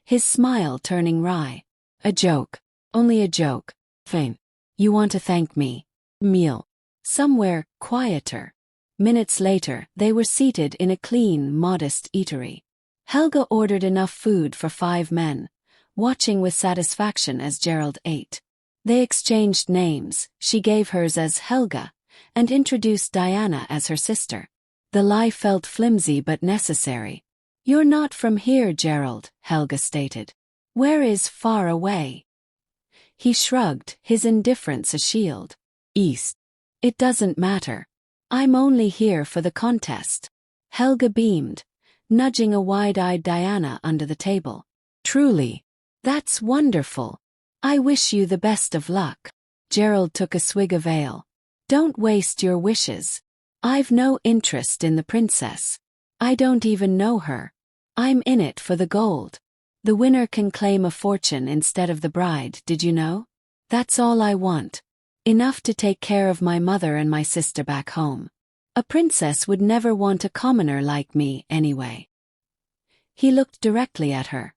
his smile turning wry. "A joke. Only a joke. Fine. You want to thank me. Meal. Somewhere quieter." Minutes later, they were seated in a clean, modest eatery. Helga ordered enough food for 5 men, watching with satisfaction as Gerald ate. They exchanged names. She gave hers as Helga, and introduced Diana as her sister. The lie felt flimsy but necessary. "You're not from here, Gerald," Helga stated. "Where is far away?" He shrugged, his indifference a shield. "East. It doesn't matter. I'm only here for the contest." Helga beamed, nudging a wide-eyed Diana under the table. "Truly. That's wonderful. I wish you the best of luck." Gerald took a swig of ale. "Don't waste your wishes. I've no interest in the princess. I don't even know her. I'm in it for the gold. The winner can claim a fortune instead of the bride, did you know? That's all I want. Enough to take care of my mother and my sister back home. A princess would never want a commoner like me anyway." He looked directly at her,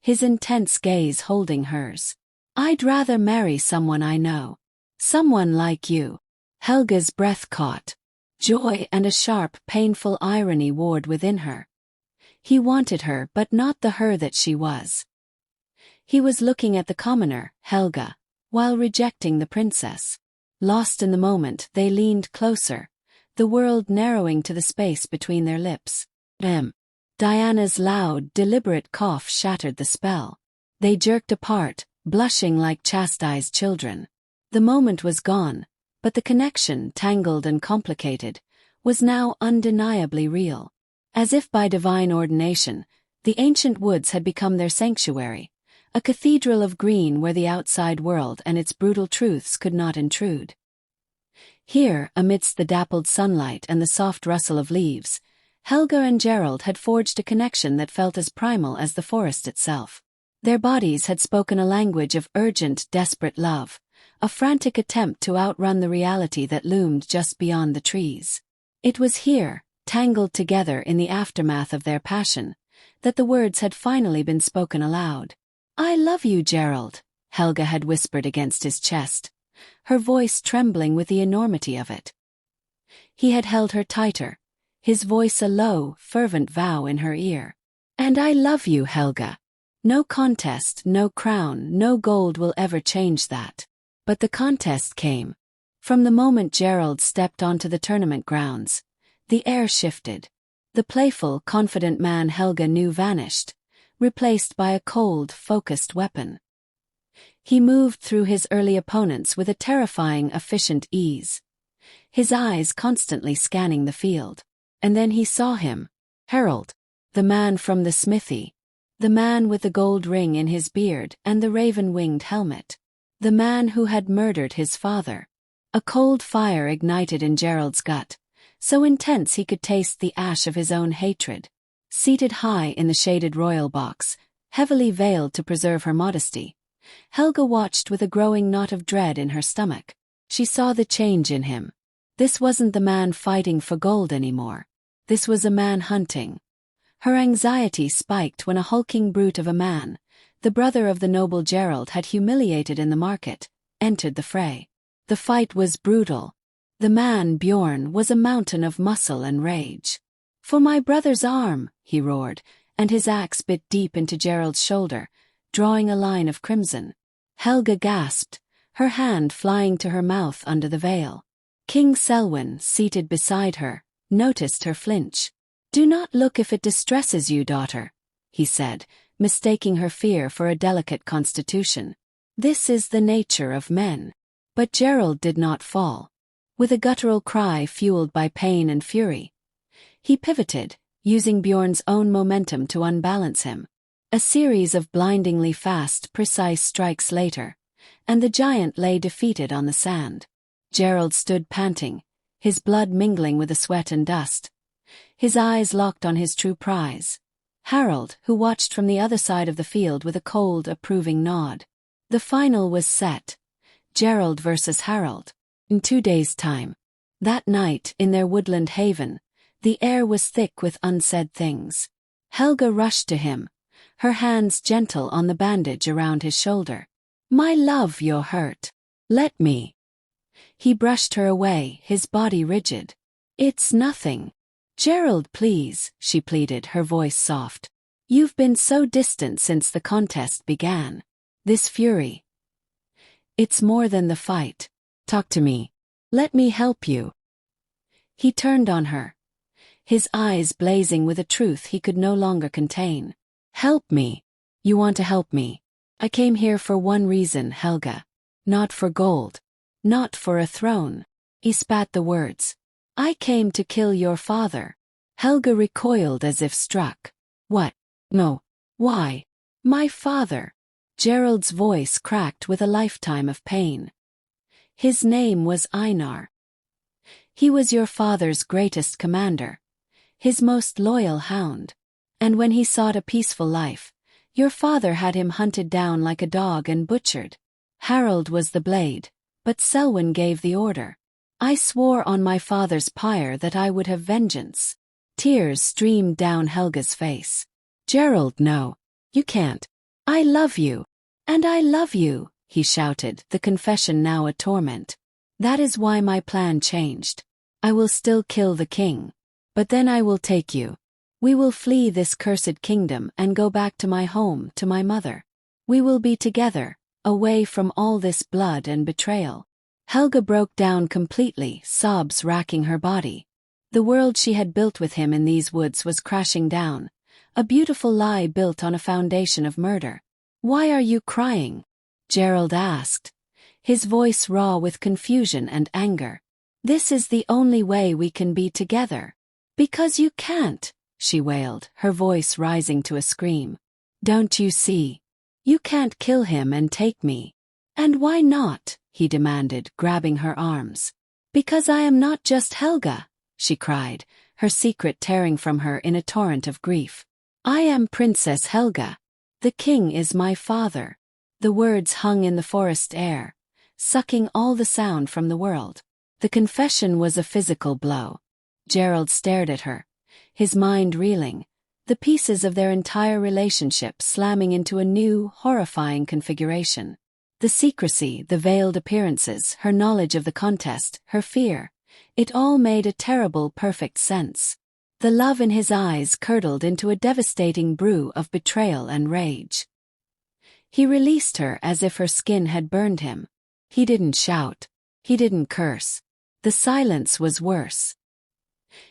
his intense gaze holding hers. "I'd rather marry someone I know. Someone like you." Helga's breath caught. Joy and a sharp, painful irony warred within her. He wanted her but not the her that she was. He was looking at the commoner, Helga, while rejecting the princess. Lost in the moment, they leaned closer, the world narrowing to the space between their lips. Diana's loud, deliberate cough shattered the spell. They jerked apart, blushing like chastised children. The moment was gone, but the connection, tangled and complicated, was now undeniably real. As if by divine ordination, the ancient woods had become their sanctuary, a cathedral of green where the outside world and its brutal truths could not intrude. Here, amidst the dappled sunlight and the soft rustle of leaves, Helga and Gerald had forged a connection that felt as primal as the forest itself. Their bodies had spoken a language of urgent, desperate love, a frantic attempt to outrun the reality that loomed just beyond the trees. It was here, tangled together in the aftermath of their passion, that the words had finally been spoken aloud. "I love you, Gerald," Helga had whispered against his chest, her voice trembling with the enormity of it. He had held her tighter, his voice a low, fervent vow in her ear. "And I love you, Helga. No contest, no crown, no gold will ever change that." But the contest came. From the moment Gerald stepped onto the tournament grounds, the air shifted. The playful, confident man Helga knew vanished, replaced by a cold, focused weapon. He moved through his early opponents with a terrifying, efficient ease, his eyes constantly scanning the field. And then he saw him, Gerald, the man from the smithy, the man with the gold ring in his beard and the raven-winged helmet, the man who had murdered his father. A cold fire ignited in Gerald's gut, so intense he could taste the ash of his own hatred. Seated high in the shaded royal box, heavily veiled to preserve her modesty, Helga watched with a growing knot of dread in her stomach. She saw the change in him. This wasn't the man fighting for gold anymore. This was a man hunting. Her anxiety spiked when a hulking brute of a man, the brother of the noble Gerald had humiliated in the market, entered the fray. The fight was brutal. The man, Bjorn, was a mountain of muscle and rage. "For my brother's arm," he roared, and his axe bit deep into Gerald's shoulder, drawing a line of crimson. Helga gasped, her hand flying to her mouth under the veil. King Selwyn, seated beside her, noticed her flinch. "Do not look if it distresses you, daughter," he said, mistaking her fear for a delicate constitution. "This is the nature of men." But Gerald did not fall. With a guttural cry fueled by pain and fury, he pivoted, using Bjorn's own momentum to unbalance him. A series of blindingly fast, precise strikes later, and the giant lay defeated on the sand. Gerald stood panting, his blood mingling with the sweat and dust, his eyes locked on his true prize, Harold, who watched from the other side of the field with a cold, approving nod. The final was set. Gerald versus Harold. In 2 days' time. That night, in their woodland haven, the air was thick with unsaid things. Helga rushed to him, her hands gentle on the bandage around his shoulder. "My love, you're hurt. Let me." He brushed her away, his body rigid. "It's nothing. Gerald, please," she pleaded, her voice soft. "You've been so distant since the contest began. This fury. It's more than the fight. Talk to me. Let me help you. He turned on her, his eyes blazing with a truth he could no longer contain. Help me. You want to help me. I came here for one reason, Helga. Not for gold. Not for a throne. He spat the words. I came to kill your father. Helga recoiled as if struck. What? No. Why? My father. Gerald's voice cracked with a lifetime of pain. His name was Einar. He was your father's greatest commander, his most loyal hound. And when he sought a peaceful life, your father had him hunted down like a dog and butchered. Harold was the blade, but Selwyn gave the order. I swore on my father's pyre that I would have vengeance. Tears streamed down Helga's face. Gerald, no. You can't. I love you. And I love you, he shouted, the confession now a torment. That is why my plan changed. I will still kill the king. But then I will take you. We will flee this cursed kingdom and go back to my home, to my mother. We will be together, away from all this blood and betrayal. Helga broke down completely, sobs racking her body. The world she had built with him in these woods was crashing down, a beautiful lie built on a foundation of murder. Why are you crying? Gerald asked, his voice raw with confusion and anger. This is the only way we can be together. Because you can't, she wailed, her voice rising to a scream. Don't you see? You can't kill him and take me. And why not? He demanded, grabbing her arms. Because I am not just Helga, she cried, her secret tearing from her in a torrent of grief. I am Princess Helga. The king is my father. The words hung in the forest air, sucking all the sound from the world. The confession was a physical blow. Gerald stared at her, his mind reeling, the pieces of their entire relationship slamming into a new, horrifying configuration. The secrecy, the veiled appearances, her knowledge of the contest, her fear. It all made a terrible, perfect sense. The love in his eyes curdled into a devastating brew of betrayal and rage. He released her as if her skin had burned him. He didn't shout. He didn't curse. The silence was worse.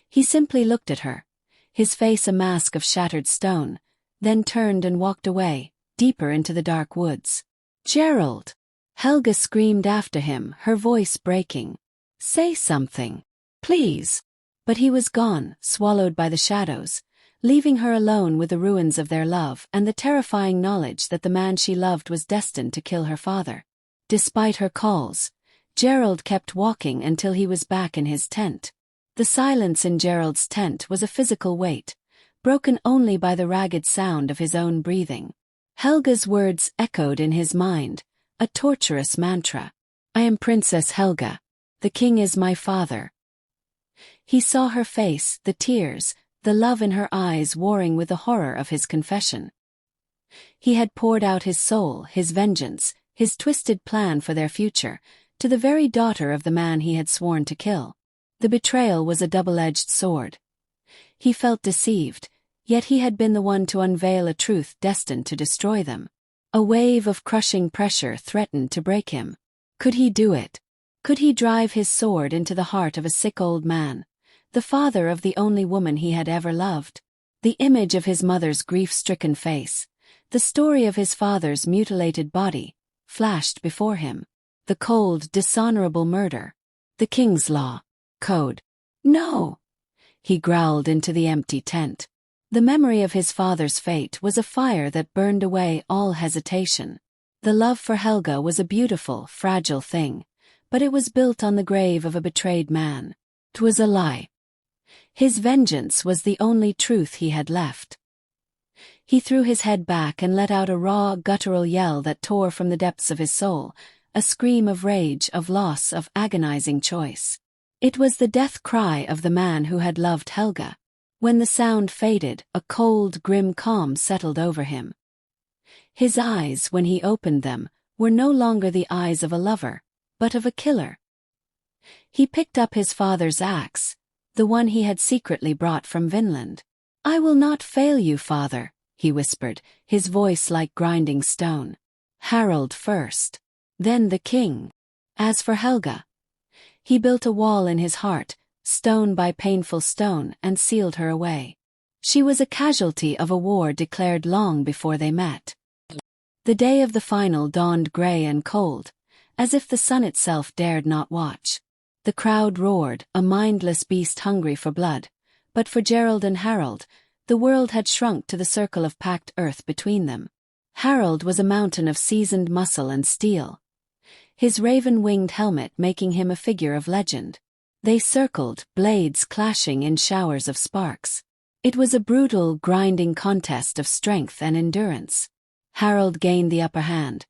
He simply looked at her, his face a mask of shattered stone, then turned and walked away, deeper into the dark woods. Gerald! Helga screamed after him, her voice breaking. Say something. Please. But he was gone, swallowed by the shadows, leaving her alone with the ruins of their love and the terrifying knowledge that the man she loved was destined to kill her father. Despite her calls, Gerald kept walking until he was back in his tent. The silence in Gerald's tent was a physical weight, broken only by the ragged sound of his own breathing. Helga's words echoed in his mind, a torturous mantra. I am Princess Helga. The king is my father. He saw her face, the tears, the love in her eyes warring with the horror of his confession. He had poured out his soul, his vengeance, his twisted plan for their future, to the very daughter of the man he had sworn to kill. The betrayal was a double-edged sword. He felt deceived, yet he had been the one to unveil a truth destined to destroy them. A wave of crushing pressure threatened to break him. Could he do it? Could he drive his sword into the heart of a sick old man, the father of the only woman he had ever loved? The image of his mother's grief-stricken face, the story of his father's mutilated body, flashed before him. The cold, dishonorable murder. The king's law. Code. No! He growled into the empty tent. The memory of his father's fate was a fire that burned away all hesitation. The love for Helga was a beautiful, fragile thing, but it was built on the grave of a betrayed man. 'Twas a lie. His vengeance was the only truth he had left. He threw his head back and let out a raw, guttural yell that tore from the depths of his soul, a scream of rage, of loss, of agonizing choice. It was the death cry of the man who had loved Helga. When the sound faded, a cold, grim calm settled over him. His eyes, when he opened them, were no longer the eyes of a lover, but of a killer. He picked up his father's axe, the one he had secretly brought from Vinland. I will not fail you, father, he whispered, his voice like grinding stone. Harold first. Then the king. As for Helga, He built a wall in his heart, stone by painful stone, and sealed her away. She was a casualty of a war declared long before they met. The day of the final dawned grey and cold, as if the sun itself dared not watch. The crowd roared, a mindless beast hungry for blood, but for Gerald and Harold, the world had shrunk to the circle of packed earth between them. Harold was a mountain of seasoned muscle and steel, his raven-winged helmet making him a figure of legend. They circled, blades clashing in showers of sparks. It was a brutal, grinding contest of strength and endurance. Harold gained the upper hand,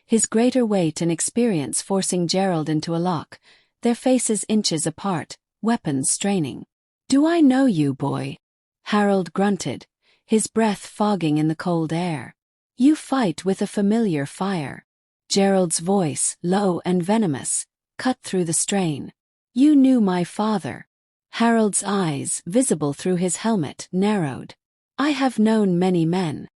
his greater weight and experience forcing Gerald into a lock, their faces inches apart, weapons straining. "Do I know you, boy?" Harold grunted, his breath fogging in the cold air. "You fight with a familiar fire." Gerald's voice, low and venomous, cut through the strain. "You knew my father." Harold's eyes, visible through his helmet, narrowed. "I have known many men."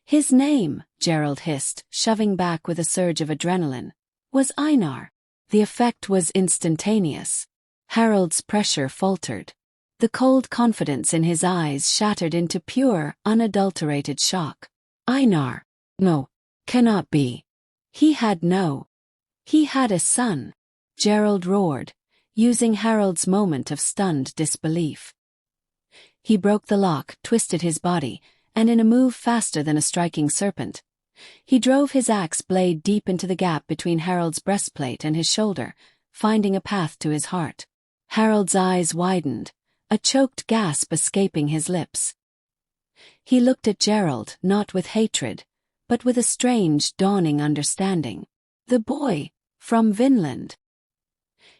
"His name," Gerald hissed, shoving back with a surge of adrenaline, "was Einar." The effect was instantaneous. Harold's pressure faltered. The cold confidence in his eyes shattered into pure, unadulterated shock. "Einar? No. Cannot be. He had a son." Gerald roared, using Harold's moment of stunned disbelief. He broke the lock, twisted his body, and in a move faster than a striking serpent, he drove his axe blade deep into the gap between Harold's breastplate and his shoulder, finding a path to his heart. Harold's eyes widened, a choked gasp escaping his lips. He looked at Gerald, not with hatred, but with a strange, dawning understanding. "The boy, from Vinland."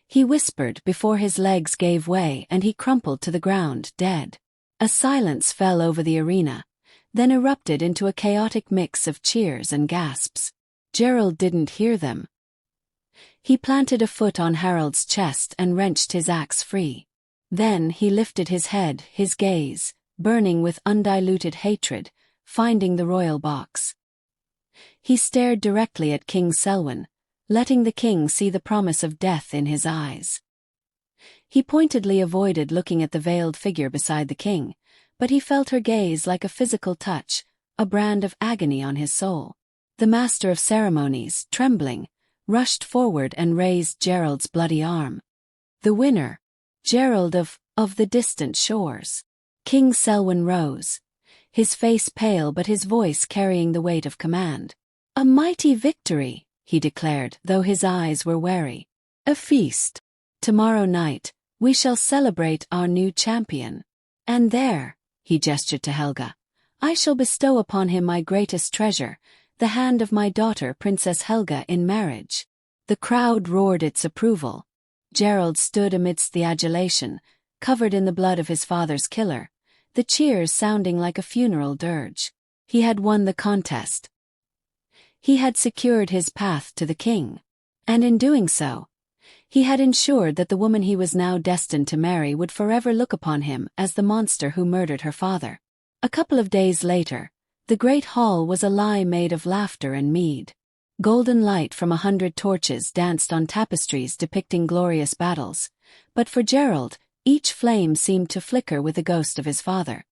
He whispered before his legs gave way and he crumpled to the ground, dead. A silence fell over the arena, then erupted into a chaotic mix of cheers and gasps. Gerald didn't hear them. He planted a foot on Harold's chest and wrenched his axe free. Then he lifted his head, his gaze, burning with undiluted hatred, finding the royal box. He stared directly at King Selwyn, letting the king see the promise of death in his eyes. He pointedly avoided looking at the veiled figure beside the king, but he felt her gaze like a physical touch, a brand of agony on his soul. The master of ceremonies, trembling, rushed forward and raised Gerald's bloody arm. "The winner, Gerald of the distant shores." King Selwyn rose, his face pale but his voice carrying the weight of command. "A mighty victory," he declared, though his eyes were wary. "A feast. Tomorrow night, we shall celebrate our new champion. And there," he gestured to Helga, "I shall bestow upon him my greatest treasure, the hand of my daughter Princess Helga in marriage." The crowd roared its approval. Gerald stood amidst the adulation, covered in the blood of his father's killer, the cheers sounding like a funeral dirge. He had won the contest. He had secured his path to the king. And in doing so, he had ensured that the woman he was now destined to marry would forever look upon him as the monster who murdered her father. A couple of days later, the great hall was a lie made of laughter and mead. Golden light from 100 torches danced on tapestries depicting glorious battles, but for Gerald, each flame seemed to flicker with the ghost of his father.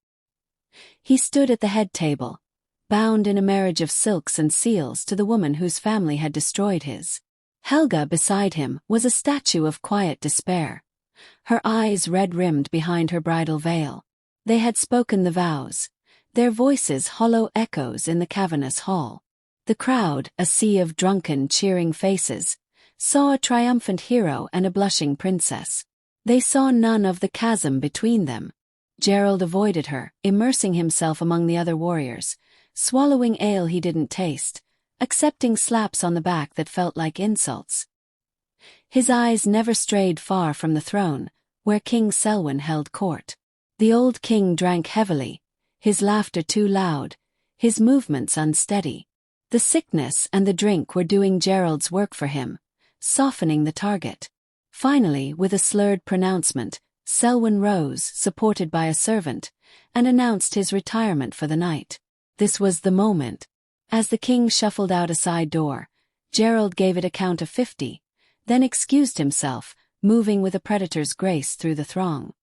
He stood at the head table, bound in a marriage of silks and seals to the woman whose family had destroyed his. Helga beside him was a statue of quiet despair, her eyes red-rimmed behind her bridal veil. They had spoken the vows, their voices hollow echoes in the cavernous hall. The crowd, a sea of drunken, cheering faces, saw a triumphant hero and a blushing princess. They saw none of the chasm between them. Gerald avoided her, immersing himself among the other warriors, swallowing ale he didn't taste, accepting slaps on the back that felt like insults. His eyes never strayed far from the throne, where King Selwyn held court. The old king drank heavily, his laughter too loud, his movements unsteady. The sickness and the drink were doing Gerald's work for him, softening the target. Finally, with a slurred pronouncement, Selwyn rose, supported by a servant, and announced his retirement for the night. This was the moment. As the king shuffled out a side door, Gerald gave it a count of 50, then excused himself, moving with a predator's grace through the throng.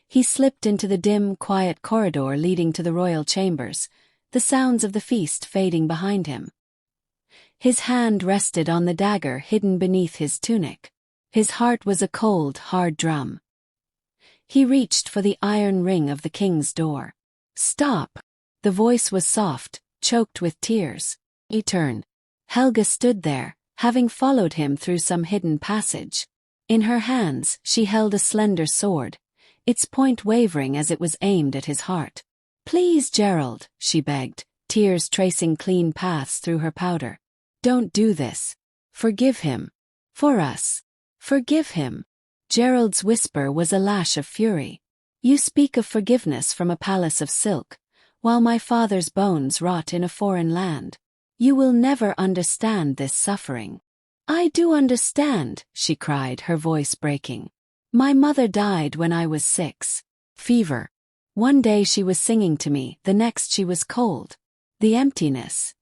He slipped into the dim, quiet corridor leading to the royal chambers, the sounds of the feast fading behind him. His hand rested on the dagger hidden beneath his tunic. His heart was a cold, hard drum. He reached for the iron ring of the king's door. "Stop!" The voice was soft, choked with tears. He turned. Helga stood there, having followed him through some hidden passage. In her hands, she held a slender sword, its point wavering as it was aimed at his heart. "Please, Gerald," she begged, tears tracing clean paths through her powder. "Don't do this. Forgive him. For us. Forgive him." Gerald's whisper was a lash of fury. "You speak of forgiveness from a palace of silk, while my father's bones rot in a foreign land. You will never understand this suffering." "I do understand," she cried, her voice breaking. "My mother died when I was 6. Fever. One day she was singing to me, the next she was cold. The emptiness.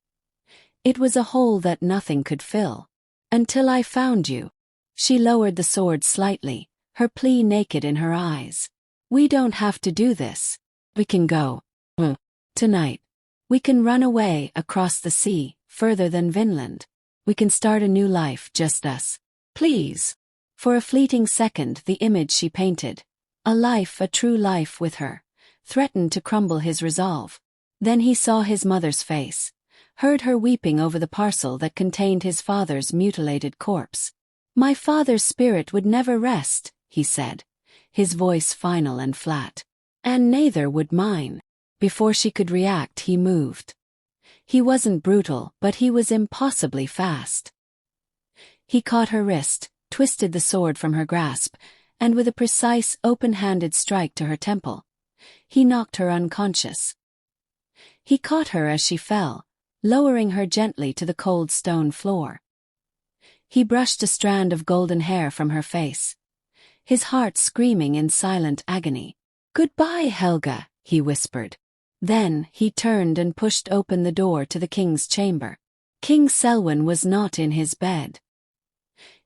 It was a hole that nothing could fill. Until I found you." She lowered the sword slightly, her plea naked in her eyes. "We don't have to do this. We can go. Tonight. We can run away across the sea, further than Vinland. We can start a new life, just us. Please." For a fleeting second the image she painted, a life, a true life with her, threatened to crumble his resolve. Then he saw his mother's face, heard her weeping over the parcel that contained his father's mutilated corpse. "My father's spirit would never rest," he said, his voice final and flat. "And neither would mine." Before she could react, he moved. He wasn't brutal, but he was impossibly fast. He caught her wrist, twisted the sword from her grasp, and with a precise, open-handed strike to her temple, he knocked her unconscious. He caught her as she fell, lowering her gently to the cold stone floor. He brushed a strand of golden hair from her face, his heart screaming in silent agony. "Goodbye, Helga," he whispered. Then he turned and pushed open the door to the king's chamber. King Selwyn was not in his bed.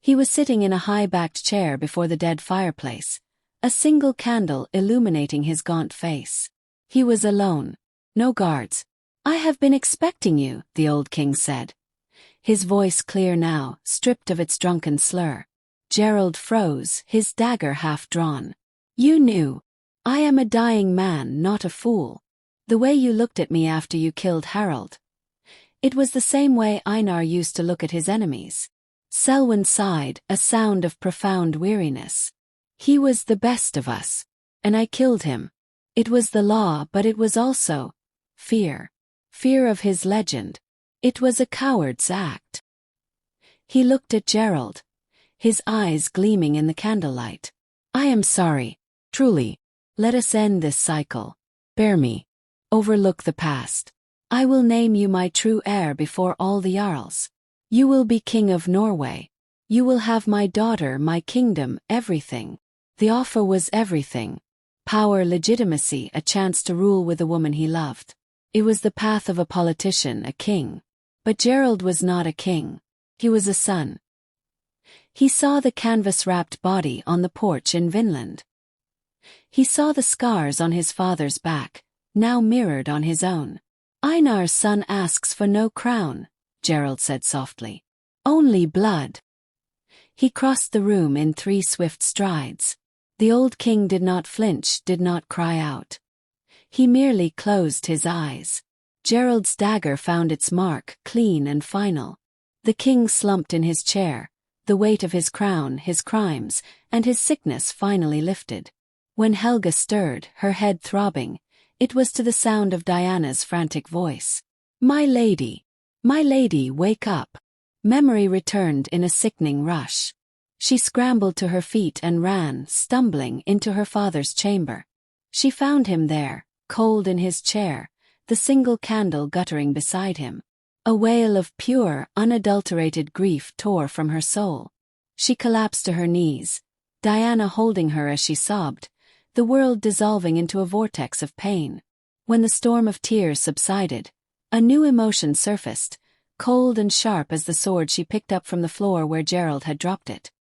He was sitting in a high-backed chair before the dead fireplace, a single candle illuminating his gaunt face. He was alone. No guards. "I have been expecting you," the old king said, his voice clear now, stripped of its drunken slur. Gerald froze, his dagger half drawn. "You knew. I am a dying man, not a fool. The way you looked at me after you killed Harold. It was the same way Einar used to look at his enemies." Selwyn sighed, a sound of profound weariness. "He was the best of us. And I killed him. It was the law, but it was also fear. Fear of his legend. It was a coward's act." He looked at Gerald, his eyes gleaming in the candlelight. "I am sorry. Truly. Let us end this cycle. Bear me. Overlook the past. I will name you my true heir before all the Jarls. You will be king of Norway. You will have my daughter, my kingdom, everything." The offer was everything. Power, legitimacy, a chance to rule with the woman he loved. It was the path of a politician, a king. But Gerald was not a king. He was a son. He saw the canvas-wrapped body on the porch in Vinland. He saw the scars on his father's back, now mirrored on his own. "Einar's son asks for no crown," Gerald said softly. "Only blood." He crossed the room in 3 swift strides. The old king did not flinch, did not cry out. He merely closed his eyes. Gerald's dagger found its mark, clean and final. The king slumped in his chair, the weight of his crown, his crimes, and his sickness finally lifted. When Helga stirred, her head throbbing, it was to the sound of Diana's frantic voice. My lady, wake up." Memory returned in a sickening rush. She scrambled to her feet and ran, stumbling, into her father's chamber. She found him there, cold in his chair, the single candle guttering beside him. A wail of pure, unadulterated grief tore from her soul. She collapsed to her knees, Diana holding her as she sobbed, the world dissolving into a vortex of pain. When the storm of tears subsided, a new emotion surfaced, cold and sharp as the sword she picked up from the floor where Gerald had dropped it.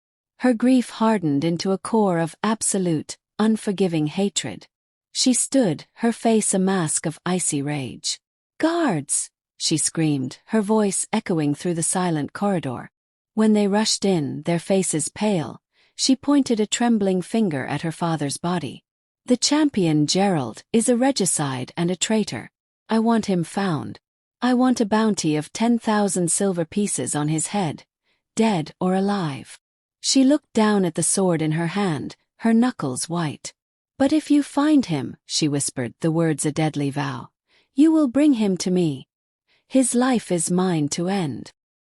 Her grief hardened into a core of absolute, unforgiving hatred. She stood, her face a mask of icy rage. "Guards!" she screamed, her voice echoing through the silent corridor. When they rushed in, their faces pale, she pointed a trembling finger at her father's body. "The champion Gerald is a regicide and a traitor. I want him found. I want a bounty of 10,000 silver pieces on his head, dead or alive." She looked down at the sword in her hand, her knuckles white. "But if you find him," she whispered, the words a deadly vow, "you will bring him to me. His life is mine to end."